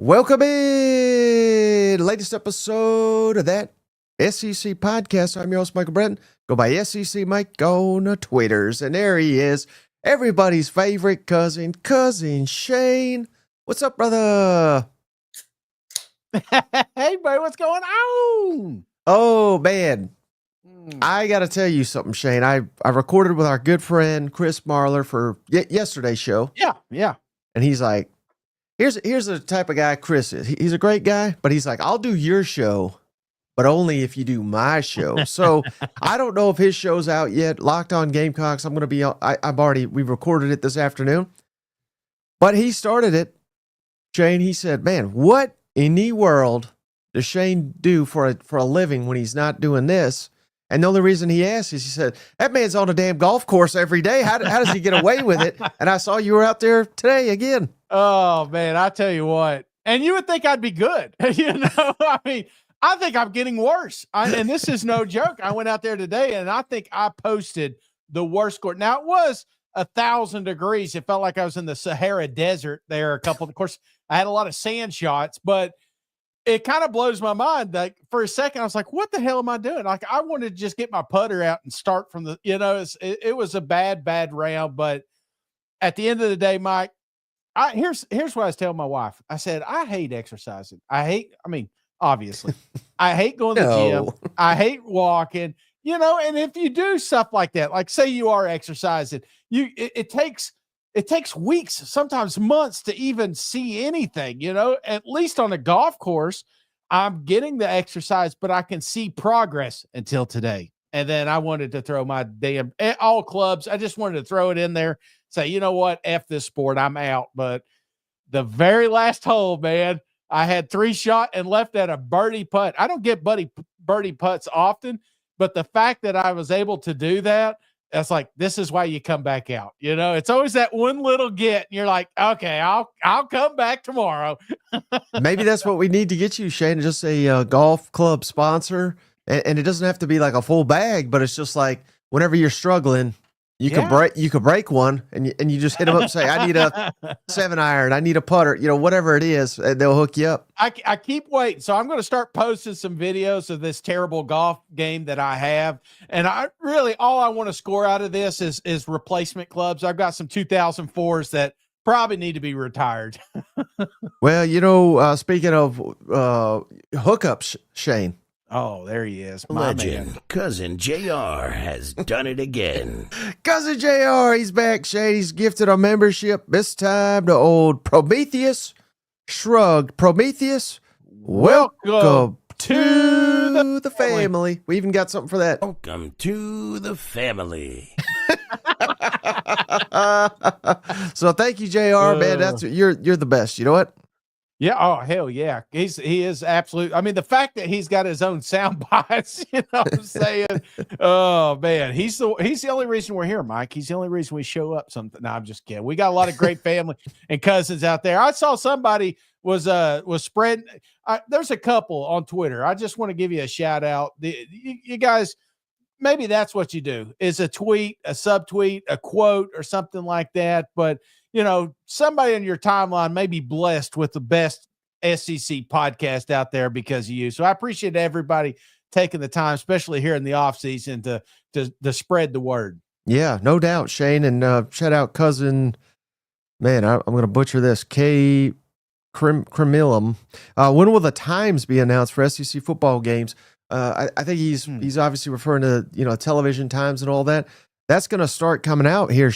Welcome in, latest episode of that SEC podcast. I'm your host, Michael Brenton. Go by SEC Mike on the Twitters. And there he is, everybody's favorite cousin Shane. What's up, brother? Hey, buddy, what's going on? Oh, man. I got to tell you something, Shane. I recorded with our good friend Chris Marler for yesterday's show. Yeah. And he's like, here's the type of guy Chris is. He's a great guy, but he's like, I'll do your show, but only if you do my show. So I don't know if his show's out yet. Locked on Gamecocks. I'm going to be, we've recorded it this afternoon, but he started it. Shane, he said, man, what in the world does Shane do for a living when he's not doing this? And the only reason he asked is he said, that man's on a damn golf course every day. How does he get away with it? And I saw you were out there today again. Oh, man, I tell you what. And you would think I'd be good. I mean, I think I'm getting worse. And this is no joke. I went out there today, and I think I posted the worst score. Now, it was 1,000 degrees. It felt like I was in the Sahara Desert there. Of course, I had a lot of sand shots, but it kind of blows my mind. Like, for a second, I was like, what the hell am I doing? Like, I wanted to just get my putter out and start from the, it was a bad round. But at the end of the day, Mike, here's what I was telling my wife. I said, I hate exercising. Obviously, I hate going to the gym. I hate walking, and if you do stuff like that, like say you are exercising, it takes weeks, sometimes months to even see anything, at least on a golf course, I'm getting the exercise, but I can see progress until today. And then I wanted to throw my all clubs. I just wanted to throw it in there, say, you know what? F this sport. I'm out. But the very last hole, man, I had 3 shot and left at a birdie putt. I don't get birdie putts often, but the fact that I was able to do that, that's like, this is why you come back out. It's always that one little get, and you're like, okay, I'll come back tomorrow. Maybe that's what we need to get you, Shane, just a golf club sponsor. And it doesn't have to be like a full bag, but it's just like whenever you're struggling, you could break one and you just hit them up and say, I need a 7-iron, I need a putter, whatever it is, and they'll hook you up. I keep waiting. So I'm going to start posting some videos of this terrible golf game that I have. And all I want to score out of this is replacement clubs. I've got some 2004s that probably need to be retired. Well, speaking of hookups, Shane. Oh, there he is. Legend, Cousin JR has done it again. Cousin JR, he's back, Shane. He's gifted a membership, this time to old Prometheus. Shrug. Prometheus, welcome to the family. We even got something for that. Welcome to the family. So thank you, JR, man. You're the best. You know what? Yeah. Oh, hell yeah. He is absolute. I mean, the fact that he's got his own sound bites, what I'm saying? Oh man, he's the only reason we're here, Mike. He's the only reason we show up. No, I'm just kidding. We got a lot of great family and cousins out there. I saw somebody was spreading. There's a couple on Twitter. I just want to give you a shout out. You guys, maybe that's what you do, is a tweet, a subtweet, a quote, or something like that. But somebody in your timeline may be blessed with the best SEC podcast out there because of you. So I appreciate everybody taking the time, especially here in the off season, to spread the word. Yeah, no doubt, Shane. And shout out cousin, man, I'm going to butcher this, K. Cremillum. When will the times be announced for SEC football games? I think he's obviously referring to, television times and all that. That's going to start coming out here.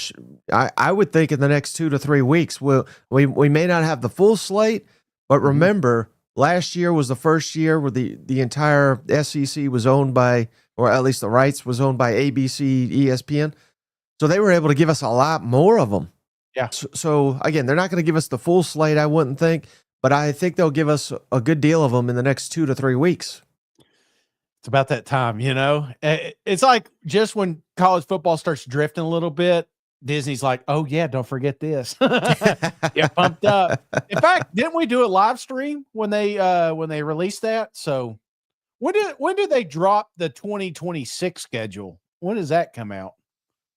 I would think in the next 2 to 3 weeks. We may not have the full slate, but remember, last year was the first year where the entire SEC was owned by, or at least the rights was owned by ABC, ESPN. So they were able to give us a lot more of them. Yeah. So again, they're not going to give us the full slate, I wouldn't think, but I think they'll give us a good deal of them in the next 2 to 3 weeks. It's about that time, It's like just when college football starts drifting a little bit, Disney's like, oh yeah, don't forget this. Get pumped up. In fact, didn't we do a live stream when they released that? So when do they drop the 2026 schedule? When does that come out?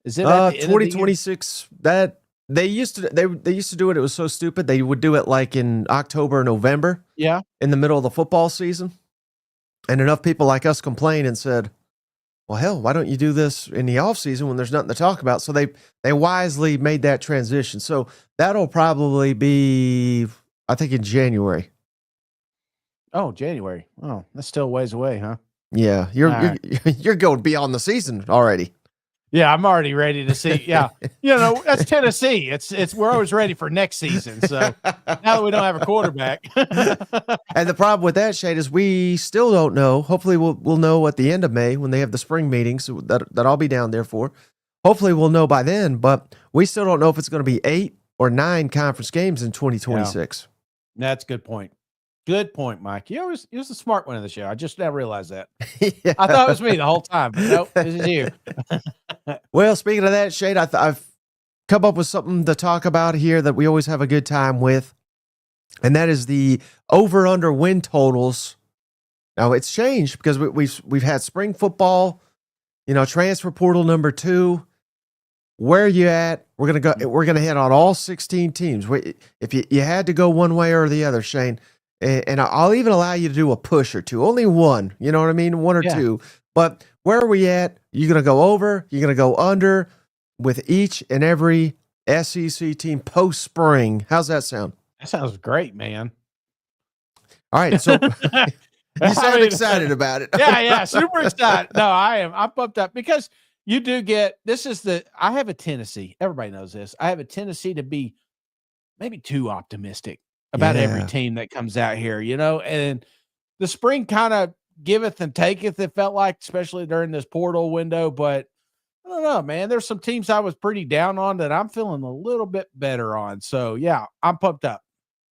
Is it 2026? That They used to do it. It was so stupid. They would do it like in October, November. Yeah. In the middle of the football season. And enough people like us complained and said, well, hell, why don't you do this in the off season when there's nothing to talk about? So they wisely made that transition. So that'll probably be, I think, in January. Oh, January. Oh, that's still a ways away, huh? Yeah. You're going beyond the season already. Yeah, I'm already ready to see. Yeah. That's Tennessee. It's we're always ready for next season. So now that we don't have a quarterback. And the problem with that, Shade, is we still don't know. Hopefully we'll know at the end of May when they have the spring meetings that I'll be down there for. Hopefully we'll know by then, but we still don't know if it's going to be 8 or 9 conference games in 2026. Yeah. That's a good point. Good point, Mike. You're the smart one of the show. I just now realized that. Yeah. I thought it was me the whole time, but nope, this is you. Well, speaking of that, Shade, I've come up with something to talk about here that we always have a good time with, and that is the over/under win totals. Now it's changed because we've had spring football, transfer portal number 2. Where are you at? We're gonna hit on all 16 teams. If you had to go one way or the other, Shane. And I'll even allow you to do a push or two. Only one, you know what I mean? 1 or 2. But where are we at? You're going to go over. You're going to go under with each and every SEC team post-spring. How's that sound? That sounds great, man. All right. So you sound excited about it. Yeah. Super excited. No, I am. I'm pumped up because you do get – I have a tendency. Everybody knows this. I have a tendency to be maybe too optimistic about every team that comes out here, and the spring kind of giveth and taketh, it felt like, especially during this portal window. But I don't know, man. There's some teams I was pretty down on that I'm feeling a little bit better on. So, yeah, I'm pumped up.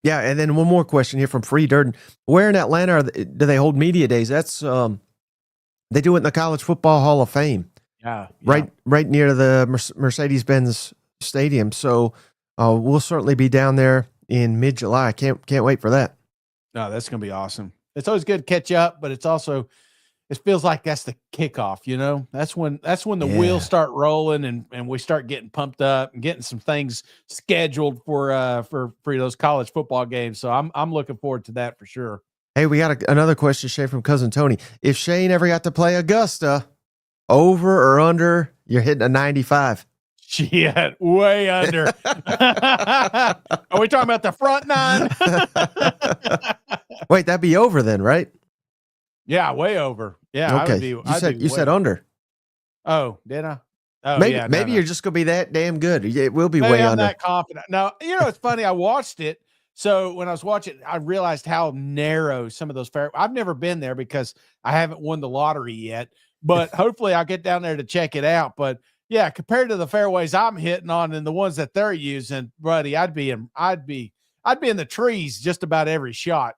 Yeah, and then one more question here from Free Durden. Where in Atlanta do they hold media days? That's they do it in the College Football Hall of Fame. Yeah. Right near the Mercedes-Benz Stadium. So we'll certainly be down there in mid-July. Can't wait for that. No, that's going to be awesome. It's always good to catch up, but it feels like that's the kickoff, That's when the wheels start rolling and we start getting pumped up and getting some things scheduled for those college football games. So I'm looking forward to that for sure. Hey, we got another question, Shane, from Cousin Tony. If Shane ever got to play Augusta, over or under, you're hitting a 95. Shit, way under. Are we talking about the front 9? Wait, that'd be over then, right? Yeah, way over. Yeah, okay. You said under. Oh, did I? Oh, maybe you're just gonna be that damn good. It will be way I'm under. That confident. No, it's funny. I watched it. So when I was watching, I realized how narrow some of those I've never been there because I haven't won the lottery yet. But hopefully I'll get down there to check it out. But yeah, compared to the fairways I'm hitting on and the ones that they're using, buddy, I'd be in the trees just about every shot.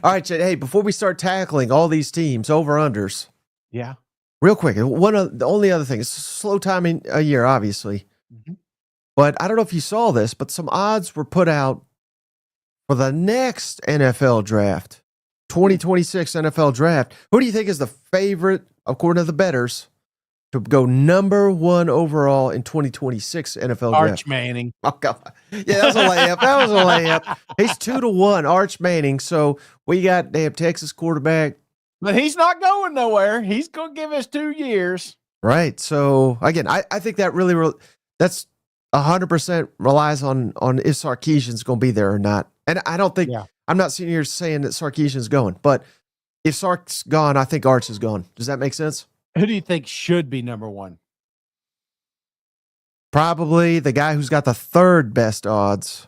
All right, Chad. Hey, before we start tackling all these teams over unders, yeah, real quick. The only other thing is slow time in a year, obviously. Mm-hmm. But I don't know if you saw this, but some odds were put out for the next NFL draft, 2026 NFL draft. Who do you think is the favorite, according to the bettors, to go number 1 overall in 2026 NFL draft? Arch Manning. Oh, God. Yeah, that was a layup. That was a layup. He's 2-1, Arch Manning. So they have Texas quarterback. But he's not going nowhere. He's going to give us 2 years. Right. So, again, I think that that's 100% relies on if Sarkisian's going to be there or not. And I don't think I'm not sitting here saying that Sarkisian's going, but if Sark's gone, I think Arch is gone. Does that make sense? Who do you think should be number 1? Probably the guy who's got the 3rd best odds,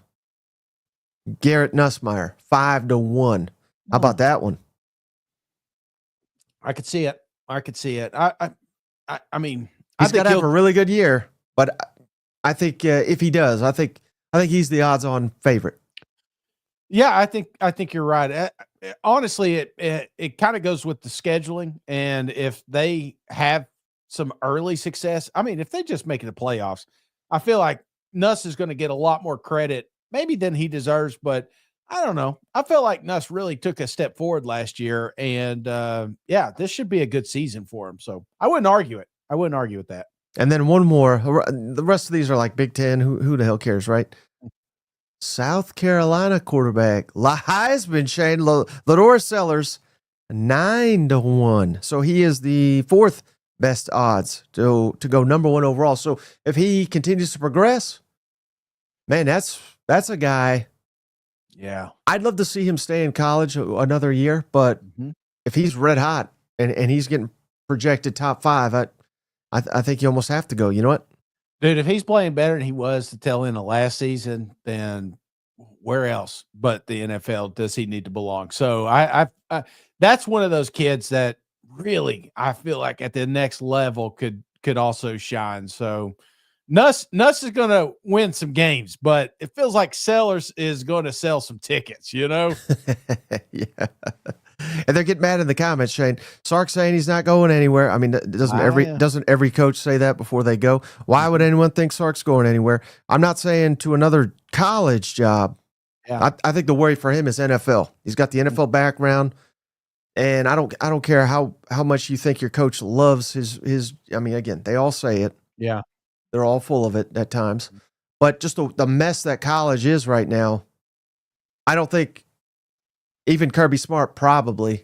Garrett Nussmeier, 5-1. How about that one? I could see it. I mean, he's got to have a really good year, but I think if he does, I think he's the odds-on favorite. Yeah, I think you're right. Honestly, it kind of goes with the scheduling, and if they have some early success, I mean, if they just make it the playoffs, I feel like Nuss is going to get a lot more credit, maybe than he deserves. But I don't know. I feel like Nuss really took a step forward last year, and this should be a good season for him. So I wouldn't argue it. I wouldn't argue with that. And then one more. The rest of these are like Big Ten. Who the hell cares, right? South Carolina quarterback Heisman Shane Lador Sellers 9-1. So he is the fourth best odds to go number one overall. So if he continues to progress, man, that's a guy. Yeah, I'd love to see him stay in college another year, but if he's red hot and he's getting projected top 5, I think you almost have to go. You know what? Dude, if he's playing better than he was the tail end of last season, then where else but the NFL does he need to belong? So I that's one of those kids that really I feel like at the next level could also shine. So Nuss is going to win some games, but it feels like Sellers is going to sell some tickets, you know? Yeah. And they're getting mad in the comments, Shane. Sark saying he's not going anywhere. I mean, doesn't every coach say that before they go? Why would anyone think Sark's going anywhere? I'm not saying to another college job. Yeah. I think the worry for him is NFL. He's got the NFL background, and I don't care how much you think your coach loves his. I mean, again, they all say it. Yeah, they're all full of it at times, but just the mess that college is right now. I don't think. Even Kirby Smart probably,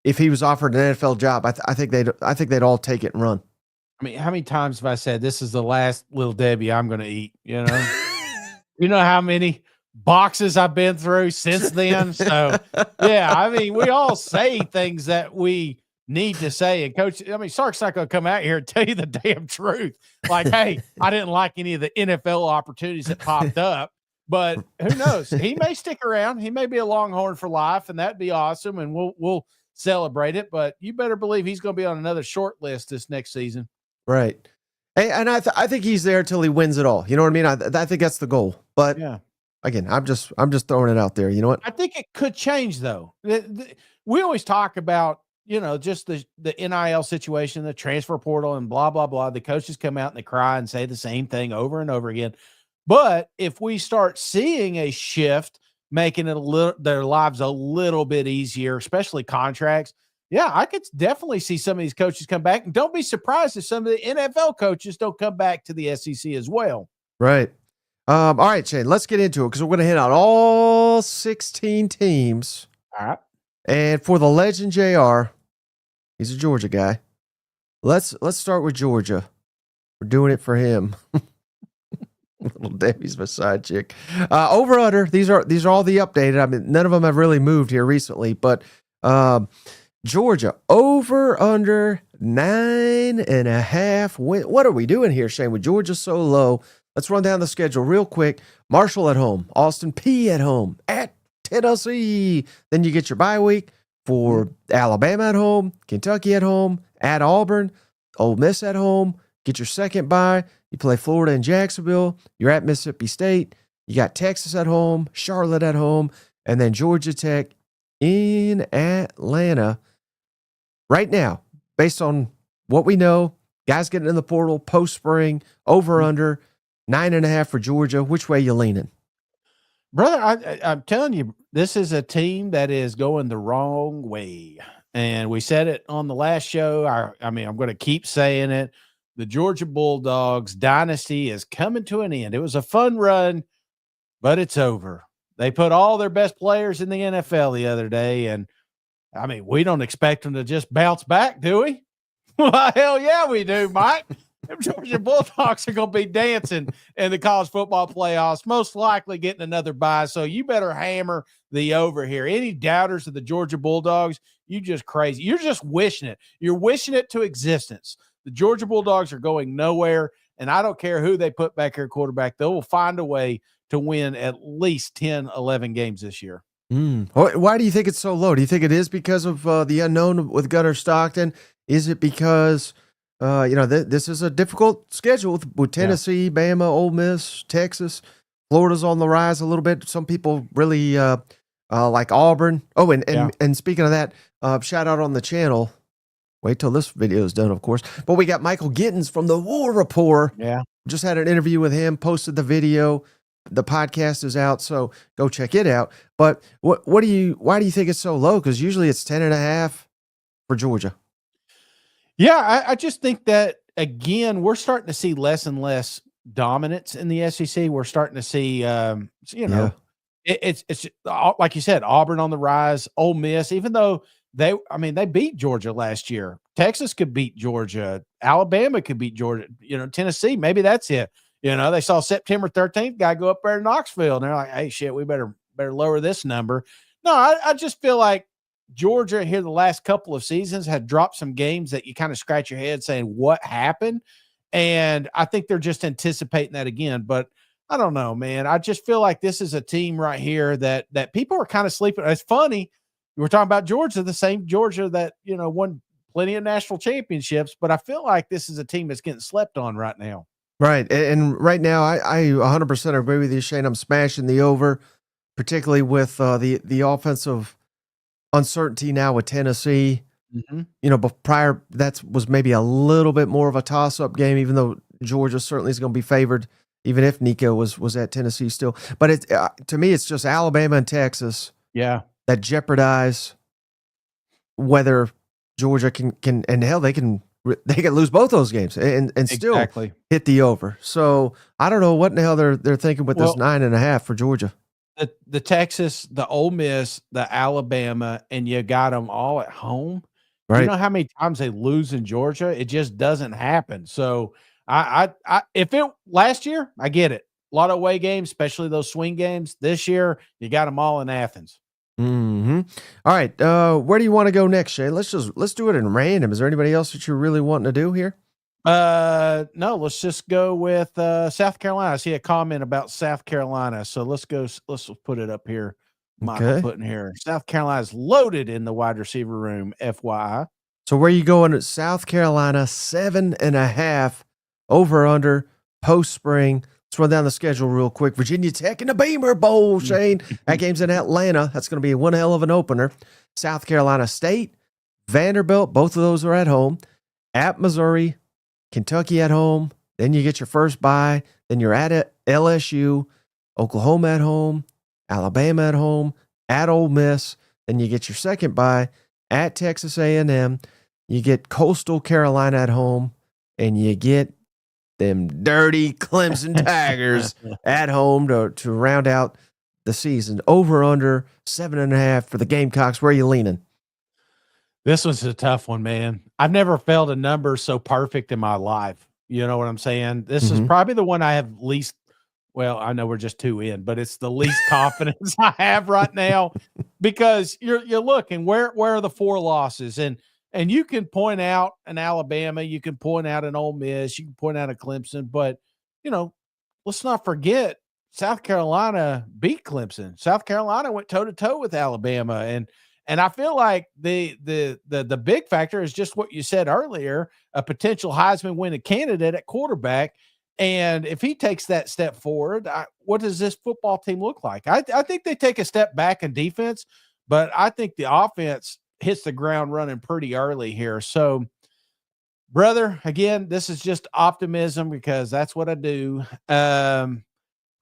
if he was offered an NFL job, I think they'd all take it and run. I mean, how many times have I said this is the last Little Debbie I'm going to eat? You know, you know how many boxes I've been through since then. So yeah, I mean, we all say things that we need to say. And Coach, I mean, Sark's not going to come out here and tell you the damn truth. Like, hey, I didn't like any of the NFL opportunities that popped up. But who knows? He may stick around. He may be a Longhorn for life, and that'd be awesome. And we'll celebrate it. But you better believe he's going to be on another short list this next season. Right. And I think he's there till he wins it all. You know what I mean? I think that's the goal. But yeah, again, I'm just throwing it out there. You know what? I think it could change though. We always talk about just the NIL situation, the transfer portal, and blah blah blah. The coaches come out and they cry and say the same thing over and over again. But if we start seeing a shift, making it their lives a little bit easier, especially contracts, yeah, I could definitely see some of these coaches come back. And don't be surprised if some of the NFL coaches don't come back to the SEC as well. Right. All right, Shane, let's get into it because we're going to hit out all 16 teams. All right. And for the legend JR, he's a Georgia guy. Let's start with Georgia. We're doing it for him. Little Debbie's my side chick. Over under. These are all the updated. I mean, none of them have really moved here recently, but Georgia over under 9.5. What are we doing here, Shane? With Georgia so low, let's run down the schedule real quick. Marshall at home, Austin Peay at home, at Tennessee. Then you get your bye week for Alabama at home, Kentucky at home, at Auburn, Ole Miss at home. Get your second bye. You play Florida and Jacksonville. You're at Mississippi State. You got Texas at home, Charlotte at home, and then Georgia Tech in Atlanta. Right now, based on what we know, guys getting in the portal, post-spring, over, under, 9.5 for Georgia. Which way you leaning? Brother, I'm telling you, this is a team that is going the wrong way. And we said it on the last show. I mean, I'm going to keep saying it. The Georgia Bulldogs dynasty is coming to an end. It was a fun run, but it's over. They put all their best players in the NFL the other day, and I mean, we don't expect them to just bounce back, do we? Well, hell yeah, we do, Mike. Them Georgia Bulldogs are going to be dancing in the college football playoffs, most likely getting another bye. So you better hammer the over here. Any doubters of the Georgia Bulldogs, you just crazy. You're just wishing it. You're wishing it to existence. The Georgia Bulldogs are going nowhere, and I don't care who they put back here quarterback. They will find a way to win at least 10, 11 games this year. Why do you think it's so low? Do you think it is because of the unknown with Gunnar Stockton? Is it because, this is a difficult schedule with Tennessee, Bama, Ole Miss, Texas. Florida's on the rise a little bit. Some people really like Auburn. Oh, and speaking of that, shout out on the channel. Wait till this video is done, of course. But we got Michael Gittins from the War Report. Yeah. Just had an interview with him, posted the video. The podcast is out, so go check it out. But why do you think it's so low? Because usually it's 10.5 for Georgia. Yeah, I just think that again, we're starting to see less and less dominance in the SEC. We're starting to see, it's like you said, Auburn on the rise, Ole Miss, even though they beat Georgia last year. Texas could beat Georgia. Alabama could beat Georgia. Tennessee, maybe that's it. They saw September 13th guy go up there to Knoxville, and they're like, hey, shit, we better lower this number. No, I just feel like Georgia here the last couple of seasons had dropped some games that you kind of scratch your head saying, what happened? And I think they're just anticipating that again. But I don't know, man. I just feel like this is a team right here that people are kind of sleeping. It's funny. We're talking about Georgia, the same Georgia that, won plenty of national championships. But I feel like this is a team that's getting slept on right now. Right. And right now, I 100% agree with you, Shane. I'm smashing the over, particularly with the offensive uncertainty now with Tennessee. Mm-hmm. But prior, that was maybe a little bit more of a toss-up game, even though Georgia certainly is going to be favored, even if Nico was at Tennessee still. But to me, it's just Alabama and Texas that jeopardize whether Georgia can and hell, they can lose both those games and still hit the over. So I don't know what in the hell they're thinking with this 9.5 for Georgia. The Texas, the Ole Miss, the Alabama, and you got them all at home. Right. You know how many times they lose in Georgia? It just doesn't happen. So if it last year, I get it. A lot of away games, especially those swing games. This year, you got them all in Athens. Mm-hmm. All right. Where do you want to go next, Shane? Let's do it in random. Is there anybody else that you're really wanting to do here? No, let's just go with South Carolina. I see a comment about South Carolina. So let's put it up here. Michael putting here. South Carolina is loaded in the wide receiver room, FYI. So where are you going at South Carolina, 7.5 over under post spring? Let's run down the schedule real quick. Virginia Tech and the Beamer Bowl, Shane. That game's in Atlanta. That's going to be one hell of an opener. South Carolina State, Vanderbilt, both of those are at home. At Missouri, Kentucky at home. Then you get your first bye. Then you're at LSU, Oklahoma at home, Alabama at home, at Ole Miss. Then you get your second bye at Texas A&M. You get Coastal Carolina at home, and you get them dirty Clemson Tigers at home to round out the season. Over under 7.5 for the Gamecocks. Where are you leaning? This one's a tough one, man. I've never felt a number so perfect in my life. You know what I'm saying? This is probably the one I have least. Well, I know we're just 2 in, but it's the least confidence I have right now because you're looking where are the 4 losses and you can point out an Alabama, you can point out an Ole Miss, you can point out a Clemson, but let's not forget South Carolina beat Clemson. South Carolina went toe to toe with Alabama, and I feel like the big factor is just what you said earlier, a potential Heisman winning candidate at quarterback. And if he takes that step forward, what does this football team look like? I think they take a step back in defense, but I think the offense hits the ground running pretty early here. So, brother, again, this is just optimism because that's what I do. I'm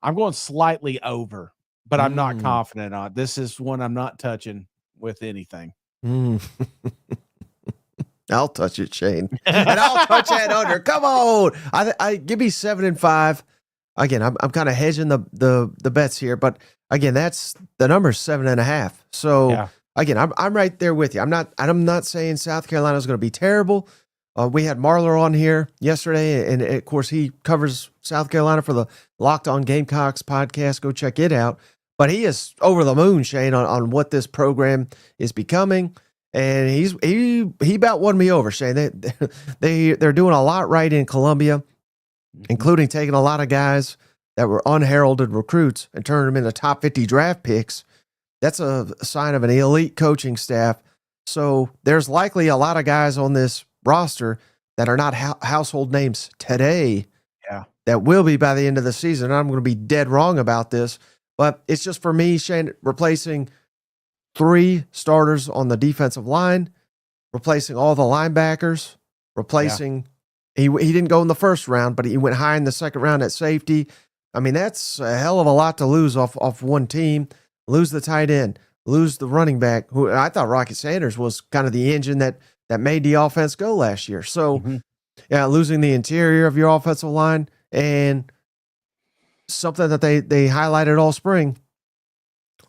going slightly over, but I'm not confident on it. This is one I'm not touching with anything. I'll touch it, Shane, and I'll touch that under. Come on, I give me 7.5. Again, I'm kind of hedging the bets here, but again, that's the number's 7.5. So again, I'm right there with you. I'm not saying South Carolina is going to be terrible. We had Marler on here yesterday, and of course he covers South Carolina for the Locked On Gamecocks podcast. Go check it out. But he is over the moon, Shane, on what this program is becoming. And he about won me over, Shane. They're doing a lot right in Columbia, including taking a lot of guys that were unheralded recruits and turning them into top 50 draft picks. That's a sign of an elite coaching staff. So there's likely a lot of guys on this roster that are not household names today that will be by the end of the season. I'm going to be dead wrong about this, but it's just for me, Shane, replacing 3 starters on the defensive line, replacing all the linebackers, he didn't go in the first round, but he went high in the second round at safety. I mean, that's a hell of a lot to lose off one team. Lose the tight end, lose the running back, who I thought Rocket Sanders was kind of the engine that made the offense go last year. So Yeah, losing the interior of your offensive line, and something that they highlighted all spring,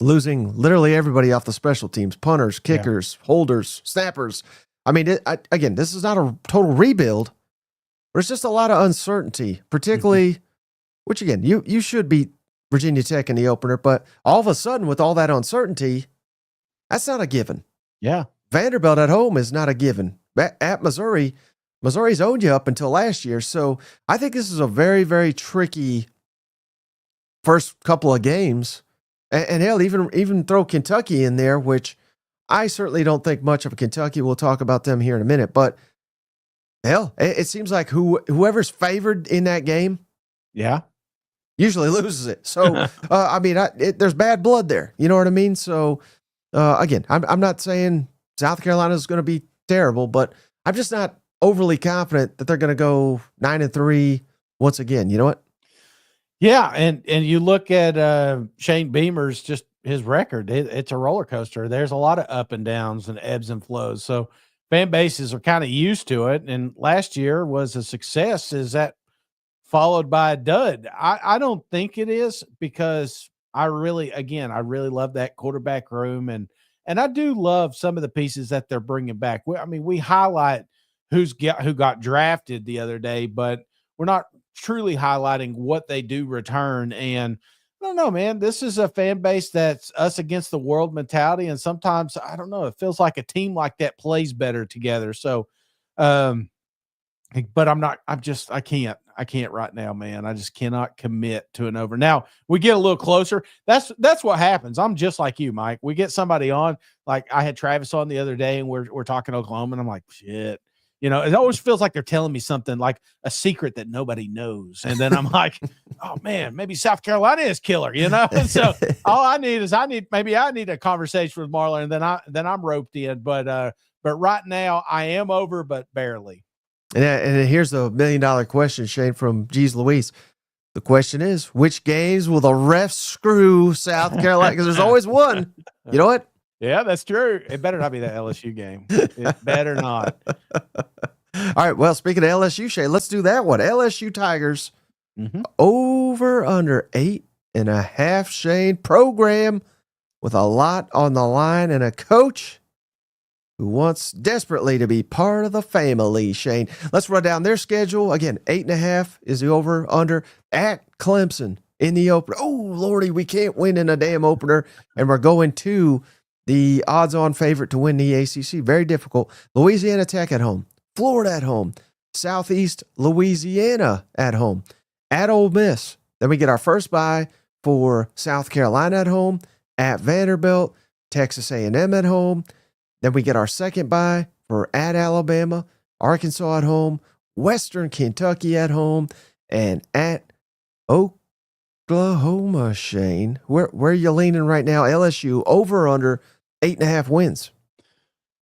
losing literally everybody off the special teams, punters, kickers, holders, snappers. I mean, again, this is not a total rebuild, but it's just a lot of uncertainty, particularly, which again, you should beat Virginia Tech in the opener, but all of a sudden with all that uncertainty, that's not a given. Yeah. Vanderbilt at home is not a given. At Missouri, Missouri's owned you up until last year. So I think this is a very, very tricky first couple of games. And hell, even throw Kentucky in there, which I certainly don't think much of Kentucky. We'll talk about them here in a minute. But hell, it seems like whoever's favored in that game, usually loses it. So I mean, there's bad blood there. You know what I mean? So again, I'm not saying South Carolina is going to be terrible, but I'm just not overly confident that they're going to go 9-3 once again. You know what? Yeah, and you look at Shane Beamer's, just his record. It's a roller coaster. There's a lot of up and downs and ebbs and flows. So fan bases are kind of used to it. And last year was a success. Is that followed by a dud? I don't think it is, because I really love that quarterback room, and I do love some of the pieces that they're bringing back. We highlight who got drafted the other day, but we're not truly highlighting what they do return. And I don't know, man, this is a fan base that's us against the world mentality. And sometimes, I don't know, it feels like a team like that plays better together. So, but I can't right now, man. I just cannot commit to an over. Now we get a little closer. That's what happens. I'm just like you, Mike. We get somebody on, like I had Travis on the other day, and we're talking Oklahoma, and I'm like, shit. You know, it always feels like they're telling me something, like a secret that nobody knows. And then I'm like, oh man, maybe South Carolina is killer, you know? And so all I need a conversation with Marlon, and then I'm roped in. But right now I am over, but barely. And here's the $1 million question, Shane, from G's Louise. The question is, which games will the refs screw South Carolina? Because there's always one. You know what? Yeah, that's true. It better not be that LSU game. It better not. All right. Well, speaking of LSU, Shane, let's do that one. LSU Tigers over under 8.5. Shane, program with a lot on the line and a coach who wants desperately to be part of the family. Shane, let's run down their schedule again. 8.5 is the over under at Clemson in the opener. Oh Lordy, we can't win in a damn opener, and we're going to the odds-on favorite to win the ACC. Very difficult. Louisiana Tech at home. Florida at home. Southeast Louisiana at home. At Ole Miss. Then we get our first bye for South Carolina at home. At Vanderbilt. Texas A&M at home. Then we get our second bye for at Alabama. Arkansas at home. Western Kentucky at home. And at Oklahoma, Shane. Where are you leaning right now? LSU over or under 8.5 wins.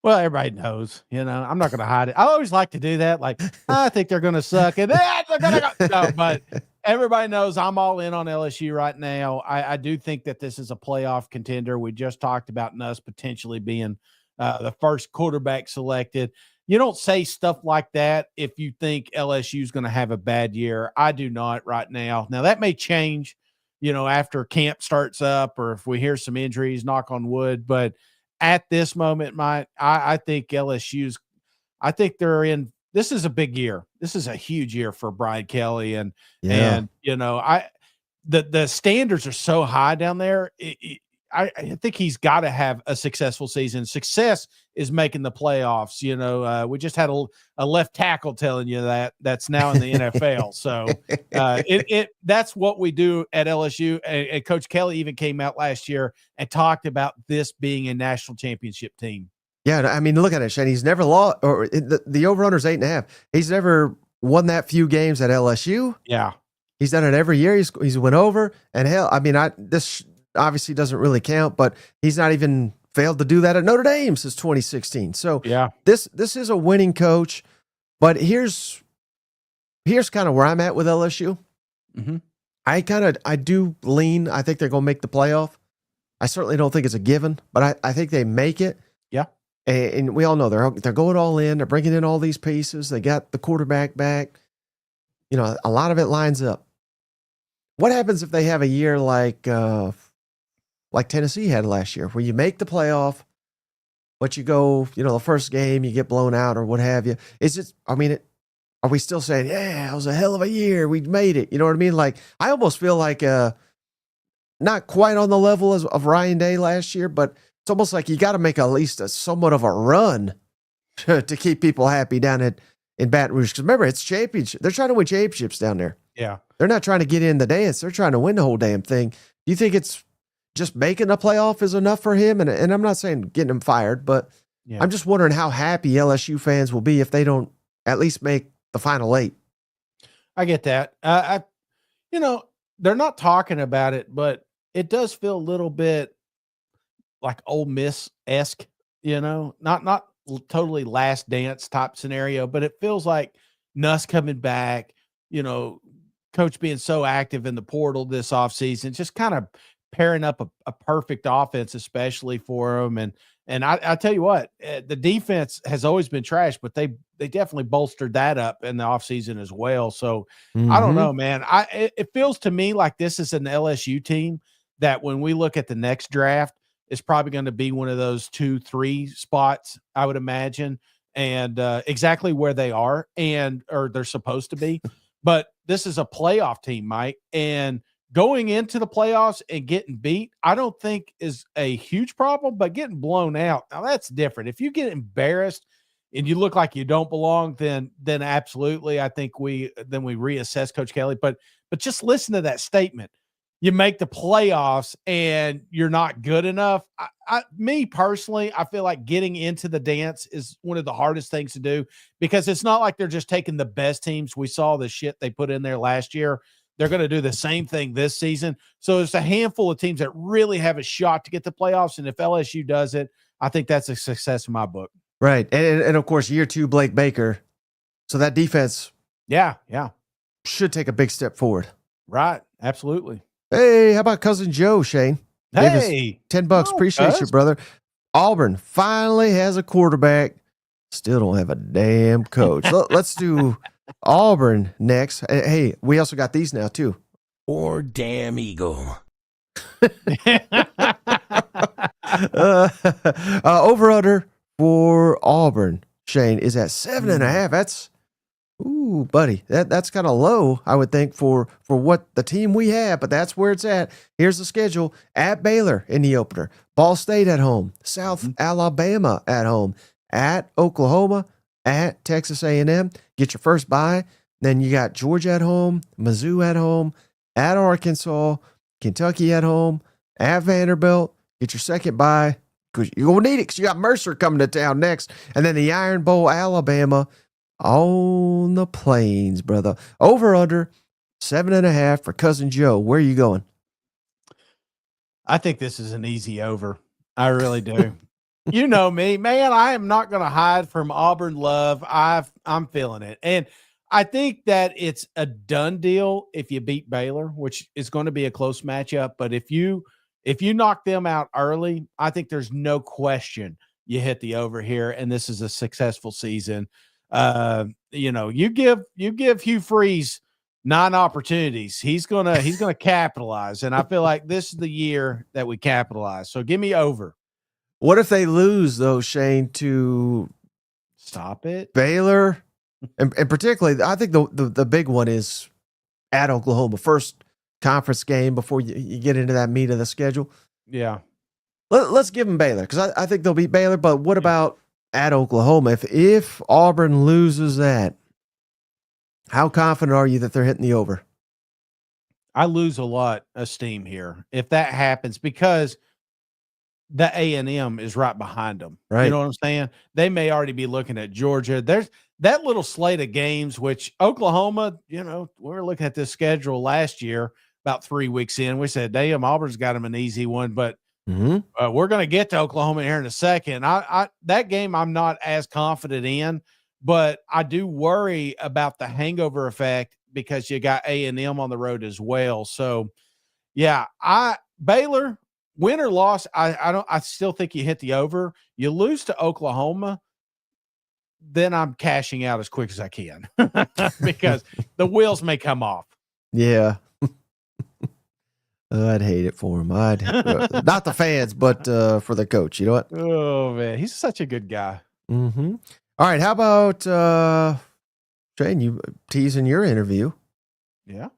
Well, everybody knows, you know, I'm not going to hide it. I always like to do that. Like, I think they're going to suck, and they're going to go. No, but everybody knows I'm all in on LSU right now. I do think that this is a playoff contender. We just talked about Nuss potentially being the first quarterback selected. You don't say stuff like that if you think LSU is going to have a bad year. I do not right now. Now, that may change, you know, after camp starts up, or if we hear some injuries, knock on wood. But at this moment, I think LSU's, I think they're in, this is a big year. This is a huge year for Brian Kelly. And you know, the standards are so high down there. I think he's got to have a successful season. Success is making the playoffs. You know, we just had a left tackle telling you that's now in the NFL. So that's what we do at LSU. And Coach Kelly even came out last year and talked about this being a national championship team. Yeah, I mean, look at it, Shane. He's never lost, or the over-under is 8.5. He's never won that few games at LSU. Yeah, he's done it every year. He's went over, and hell, I mean, this obviously doesn't really count, but he's not even failed to do that at Notre Dame since 2016. So yeah, this is a winning coach. But here's kind of where I'm at with LSU. Mm-hmm. I do lean. I think they're going to make the playoff. I certainly don't think it's a given, but I think they make it. Yeah. and we all know they're going all in. They're bringing in all these pieces. They got the quarterback back. You know, a lot of it lines up. What happens if they have a year like Tennessee had last year, where you make the playoff, but you go, you know, the first game you get blown out or what have you? Is it? I mean, are we still saying, yeah, it was a hell of a year, we made it? You know what I mean? Like, I almost feel like not quite on the level of Ryan Day last year, but it's almost like you got to make at least somewhat of a run to keep people happy down in Baton Rouge. Because remember, it's championship. They're trying to win championships down there. Yeah. They're not trying to get in the dance. They're trying to win the whole damn thing. Do you think it's just making the playoff is enough for him? And I'm not saying getting him fired, but I'm just wondering how happy LSU fans will be if they don't at least make the final 8. I get that. You know, they're not talking about it, but it does feel a little bit like Ole Miss-esque, you know, not totally Last Dance type scenario, but it feels like Nuss coming back, you know, coach being so active in the portal this offseason, just kind of pairing up a perfect offense, especially for them. And I tell you what, the defense has always been trash, but they definitely bolstered that up in the offseason as well. So I don't know, man. It feels to me like this is an LSU team that when we look at the next draft, is probably going to be one of those 2-3 spots, I would imagine, and exactly where they are or they're supposed to be. But this is a playoff team, Mike, and going into the playoffs and getting beat, I don't think is a huge problem, but getting blown out, now that's different. If you get embarrassed and you look like you don't belong, then absolutely, I think we reassess Coach Kelly. But just listen to that statement. You make the playoffs and you're not good enough. Me personally, I feel like getting into the dance is one of the hardest things to do, because it's not like they're just taking the best teams. We saw the shit they put in there last year. They're going to do the same thing this season. So it's a handful of teams that really have a shot to get the playoffs. And if LSU does it, I think that's a success in my book. Right. And of course, year 2, Blake Baker. So that defense should take a big step forward. Right. Absolutely. Hey, how about Cousin Joe, Shane? Hey, $10. Appreciate you, brother. Auburn finally has a quarterback. Still don't have a damn coach. Let's do Auburn next. Hey, we also got these now too. Or damn Eagle. Over under for Auburn, Shane, is at 7.5. That's buddy, that's kind of low, I would think, for what the team we have, but that's where it's at. Here's the schedule: at Baylor in the opener, Ball State at home, South Alabama at home, at Oklahoma, at Texas A&M. Get your first bye. Then you got Georgia at home, Mizzou at home, at Arkansas, Kentucky at home, at Vanderbilt. Get your second bye, because you're going to need it, because you got Mercer coming to town next. And then the Iron Bowl, Alabama, on the plains, brother. Over under 7.5 for Cousin Joe. Where are you going? I think this is an easy over. I really do. You know me, man. I am not going to hide from Auburn love. I'm feeling it. And I think that it's a done deal if you beat Baylor, which is going to be a close matchup. But if you knock them out early, I think there's no question you hit the over here, and this is a successful season. You know, you give Hugh Freeze 9 opportunities, he's gonna capitalize, and I feel like this is the year that we capitalize. So give me over. What if they lose, though, Shane, to stop it? Baylor, and particularly, I think the big one is at Oklahoma, first conference game before you get into that meat of the schedule. Yeah, let's give them Baylor, because I think they'll beat Baylor. But what about at Oklahoma? If Auburn loses that, how confident are you that they're hitting the over? I lose a lot of steam here if that happens, because the A&M is right behind them. Right. You know what I'm saying? They may already be looking at Georgia. There's that little slate of games, which Oklahoma, you know, we were looking at this schedule last year, about 3 weeks in. We said, damn, Auburn's got them an easy one, but we're going to get to Oklahoma here in a second. That game I'm not as confident in, but I do worry about the hangover effect, because you got A&M on the road as well. So, yeah, Baylor, win or loss, I still think you hit the over. You lose to Oklahoma, then I'm cashing out as quick as I can because the wheels may come off. Yeah. I'd hate it for him. Not the fans, but for the coach. You know what? Oh man, he's such a good guy. Mm-hmm. All right. How about Shane? You teasing your interview? Yeah.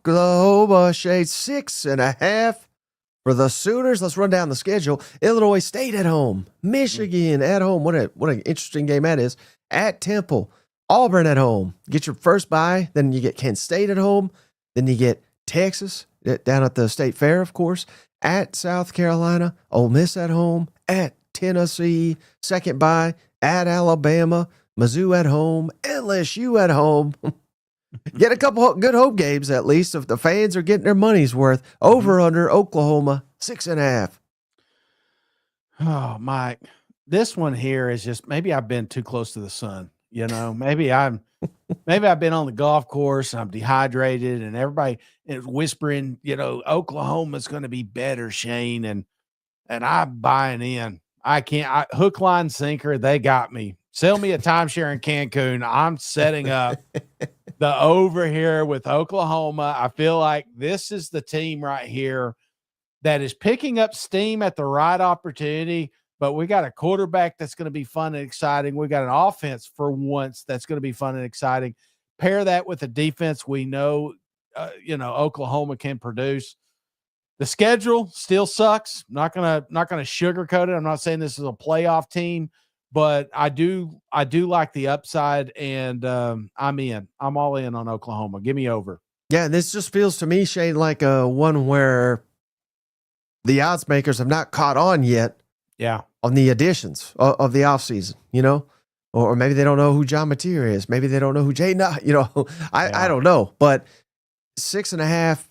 Oklahoma Shade 6.5 for the Sooners. Let's run down the schedule. Illinois State at home, Michigan at home. What an interesting game that is. At Temple, Auburn at home. Get your first bye. Then you get Kent State at home. Then you get Texas down at the State Fair, of course. At South Carolina, Ole Miss at home. At Tennessee, second bye. At Alabama, Mizzou at home. LSU at home. Get a couple good home games at least if the fans are getting their money's worth. Over under Oklahoma 6.5. Oh, Mike, this one here is just maybe I've been too close to the sun. You know, maybe I've been on the golf course. I'm dehydrated, and everybody is whispering, you know, Oklahoma's going to be better, Shane, and I'm buying in. I can't. Hook, line, sinker. They got me. Sell me a timeshare in Cancun. I'm setting up the over here with Oklahoma. I feel like this is the team right here that is picking up steam at the right opportunity. But we got a quarterback that's going to be fun and exciting. We got an offense for once that's going to be fun and exciting. Pair that with a defense we know, Oklahoma can produce. The schedule still sucks. Not gonna sugarcoat it. I'm not saying this is a playoff team, but I do like the upside, and I'm in. I'm all in on Oklahoma. Give me over. Yeah, this just feels to me, Shane, like a one where the odds makers have not caught on yet. Yeah. On the additions of the offseason, you know? Or maybe they don't know who John Mateer is. Maybe they don't know who I don't know. But 6.5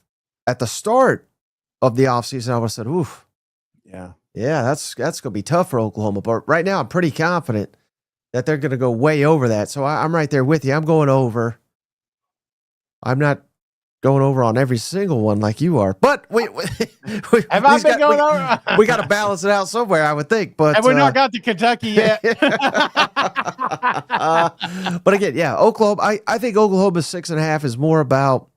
at the start of the offseason, I would have said, oof. Yeah. Yeah, that's going to be tough for Oklahoma. But right now, I'm pretty confident that they're going to go way over that. So I'm right there with you. I'm going over. I'm not going over on every single one like you are. But we over? We got to balance it out somewhere, I would think. But have we not got to Kentucky yet? But again, yeah, Oklahoma. I think Oklahoma's 6.5 is more about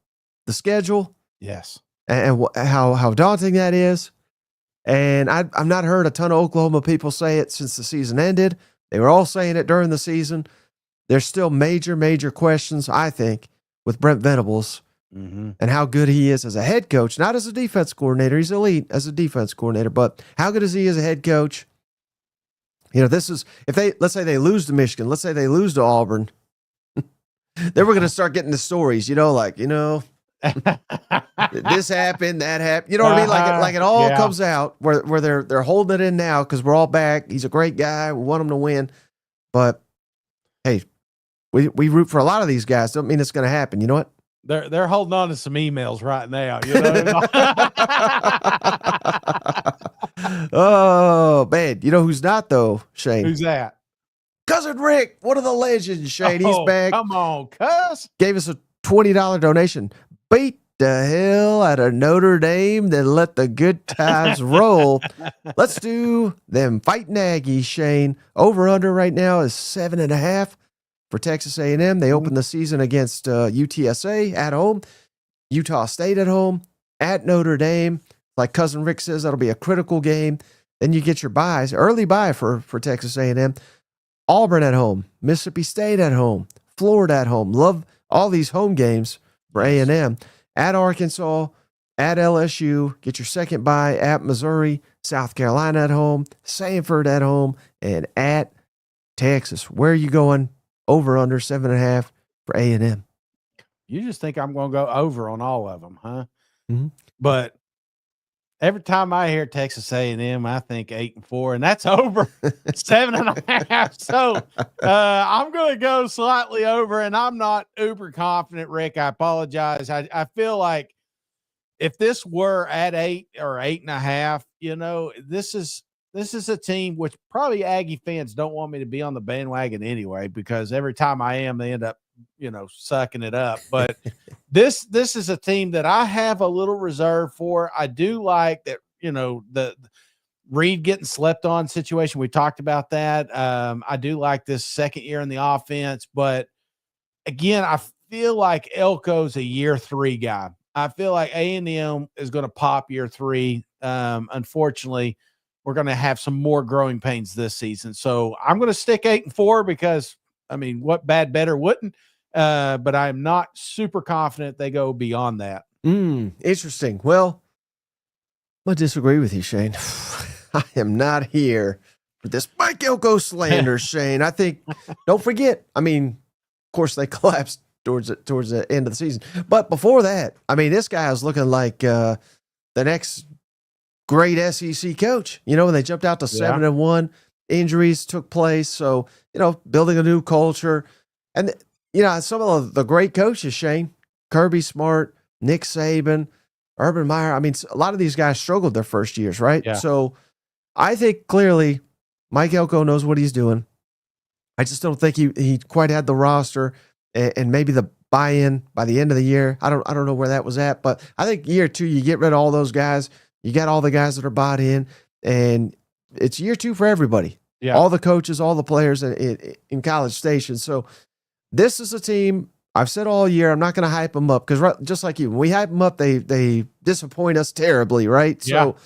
the schedule. Yes. And how daunting that is. And I've not heard a ton of Oklahoma people say it since the season ended. They were all saying it during the season. There's still major questions, I think, with Brent Venables and how good he is as a head coach, not as a defense coordinator. He's elite as a defense coordinator, but how good is he as a head coach? You know, this is, let's say they lose to Michigan, let's say they lose to Auburn, then we're going to start getting the stories, this happened, that happened. You know what I mean? Like it all comes out where they're holding it in now because we're all back. He's a great guy. We want him to win. But hey, we root for a lot of these guys. Don't mean it's going to happen. You know what? They're holding on to some emails right now. You know? Oh man, you know who's not though, Shane? Who's that? Cousin Rick, one of the legends, Shane. He's back. Come on, cuz. Gave us a $20 donation. Beat the hell out of Notre Dame, then let the good times roll. Let's do them Fighting Aggies, Shane. Over under right now is 7.5 for Texas A&M. They open the season against UTSA at home, Utah State at home, at Notre Dame. Like Cousin Rick says, that'll be a critical game. Then you get your buys, early buy for Texas A&M. Auburn at home, Mississippi State at home, Florida at home. Love all these home games for A&M. At Arkansas, at LSU, get your second bye at Missouri, South Carolina at home, Sanford at home, and at Texas. Where are you going? Over under 7.5 for A&M. You just think I'm going to go over on all of them, huh? Mm-hmm. But every time I hear Texas A&M, I think 8-4, and that's over 7.5. So I'm going to go slightly over, and I'm not uber confident, Rick. I apologize. I feel like if this were at 8 or 8.5, this is this is a team which probably Aggie fans don't want me to be on the bandwagon anyway, because every time I am, they end up, sucking it up. But this is a team that I have a little reserve for. I do like that, the Reed getting slept on situation. We talked about that. I do like this second year in the offense, but again, I feel like Elko's a year 3 guy. I feel like A&M is going to pop year 3. Unfortunately, we're going to have some more growing pains this season. So I'm going to stick 8-4 because, what bad better wouldn't? But I'm not super confident they go beyond that. Interesting. Well, I'm going to disagree with you, Shane. I am not here for this Mike Elko slander, Shane. I think, don't forget, of course, they collapsed towards the end of the season. But before that, this guy was looking like the next great SEC coach. When they jumped out to 7-1, injuries took place. So, building a new culture. And, some of the great coaches, Shane, Kirby Smart, Nick Saban, Urban Meyer. A lot of these guys struggled their first years, right? Yeah. So I think clearly Mike Elko knows what he's doing. I just don't think he quite had the roster and maybe the buy-in by the end of the year. I don't know where that was at, but I think year 2, you get rid of all those guys. You got all the guys that are bought in, and it's year 2 for everybody. Yeah. All the coaches, all the players in College Station. So this is a team, I've said all year, I'm not going to hype them up because just like you, when we hype them up, they disappoint us terribly, right? So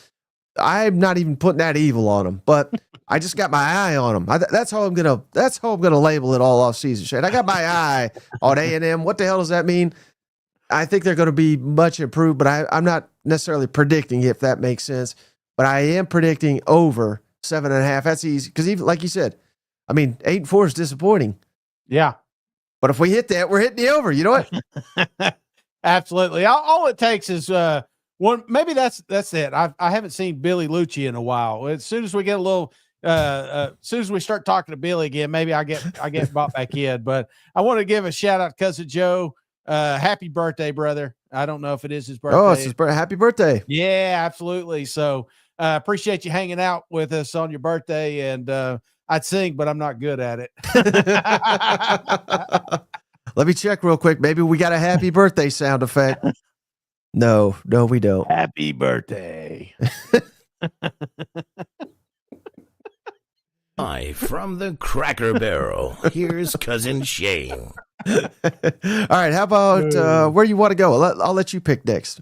I'm not even putting that evil on them, but I just got my eye on them. That's how I'm gonna label it all off season, Shane. I got my eye on A&M. What the hell does that mean? I think they're going to be much improved, but I'm not necessarily predicting if that makes sense. But I am predicting over 7.5. That's easy because even like you said, 8-4 is disappointing. Yeah. But if we hit that, we're hitting the over. You know what? Absolutely. All it takes is one. Maybe that's it. I haven't seen Billy Lucci in a while. As soon as we get a little, as soon as we start talking to Billy again, maybe I get brought back in. But I want to give a shout out to Cousin Joe. Happy birthday, brother. I don't know if it is his birthday. Oh, it's his birthday. Happy birthday. Yeah, absolutely. So appreciate you hanging out with us on your birthday. And I'd sing, but I'm not good at it. Let me check real quick. Maybe we got a happy birthday sound effect. No, we don't. Happy birthday. Hi, from the Cracker Barrel, here's Cousin Shane. All right, how about where you want to go? I'll let you pick next.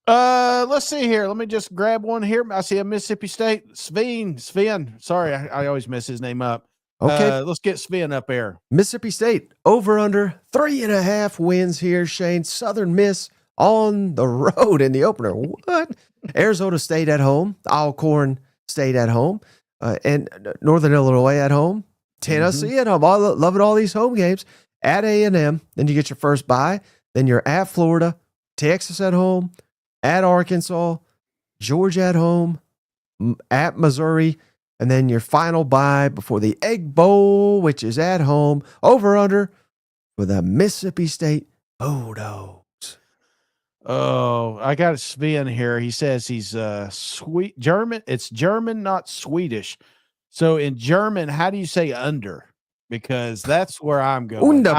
Let's see here. Let me just grab one here. I see a Mississippi State. Sven. Sorry, I always mess his name up. Okay. Let's get Sven up there. Mississippi State, over under 3.5 wins here, Shane. Southern Miss on the road in the opener. What? Arizona State at home. Alcorn State at home. And Northern Illinois at home. Tennessee at home. Loving all these home games. At A&M. Then you get your first bye. Then you're at Florida. Texas at home. At Arkansas. Georgia at home. At Missouri. And then your final bye before the Egg Bowl, which is at home, over under for the Mississippi State Bulldogs. Oh, I got Sven here. He says he's sweet German. It's German, not Swedish. So in German, how do you say under? Because that's where I'm going. Hey,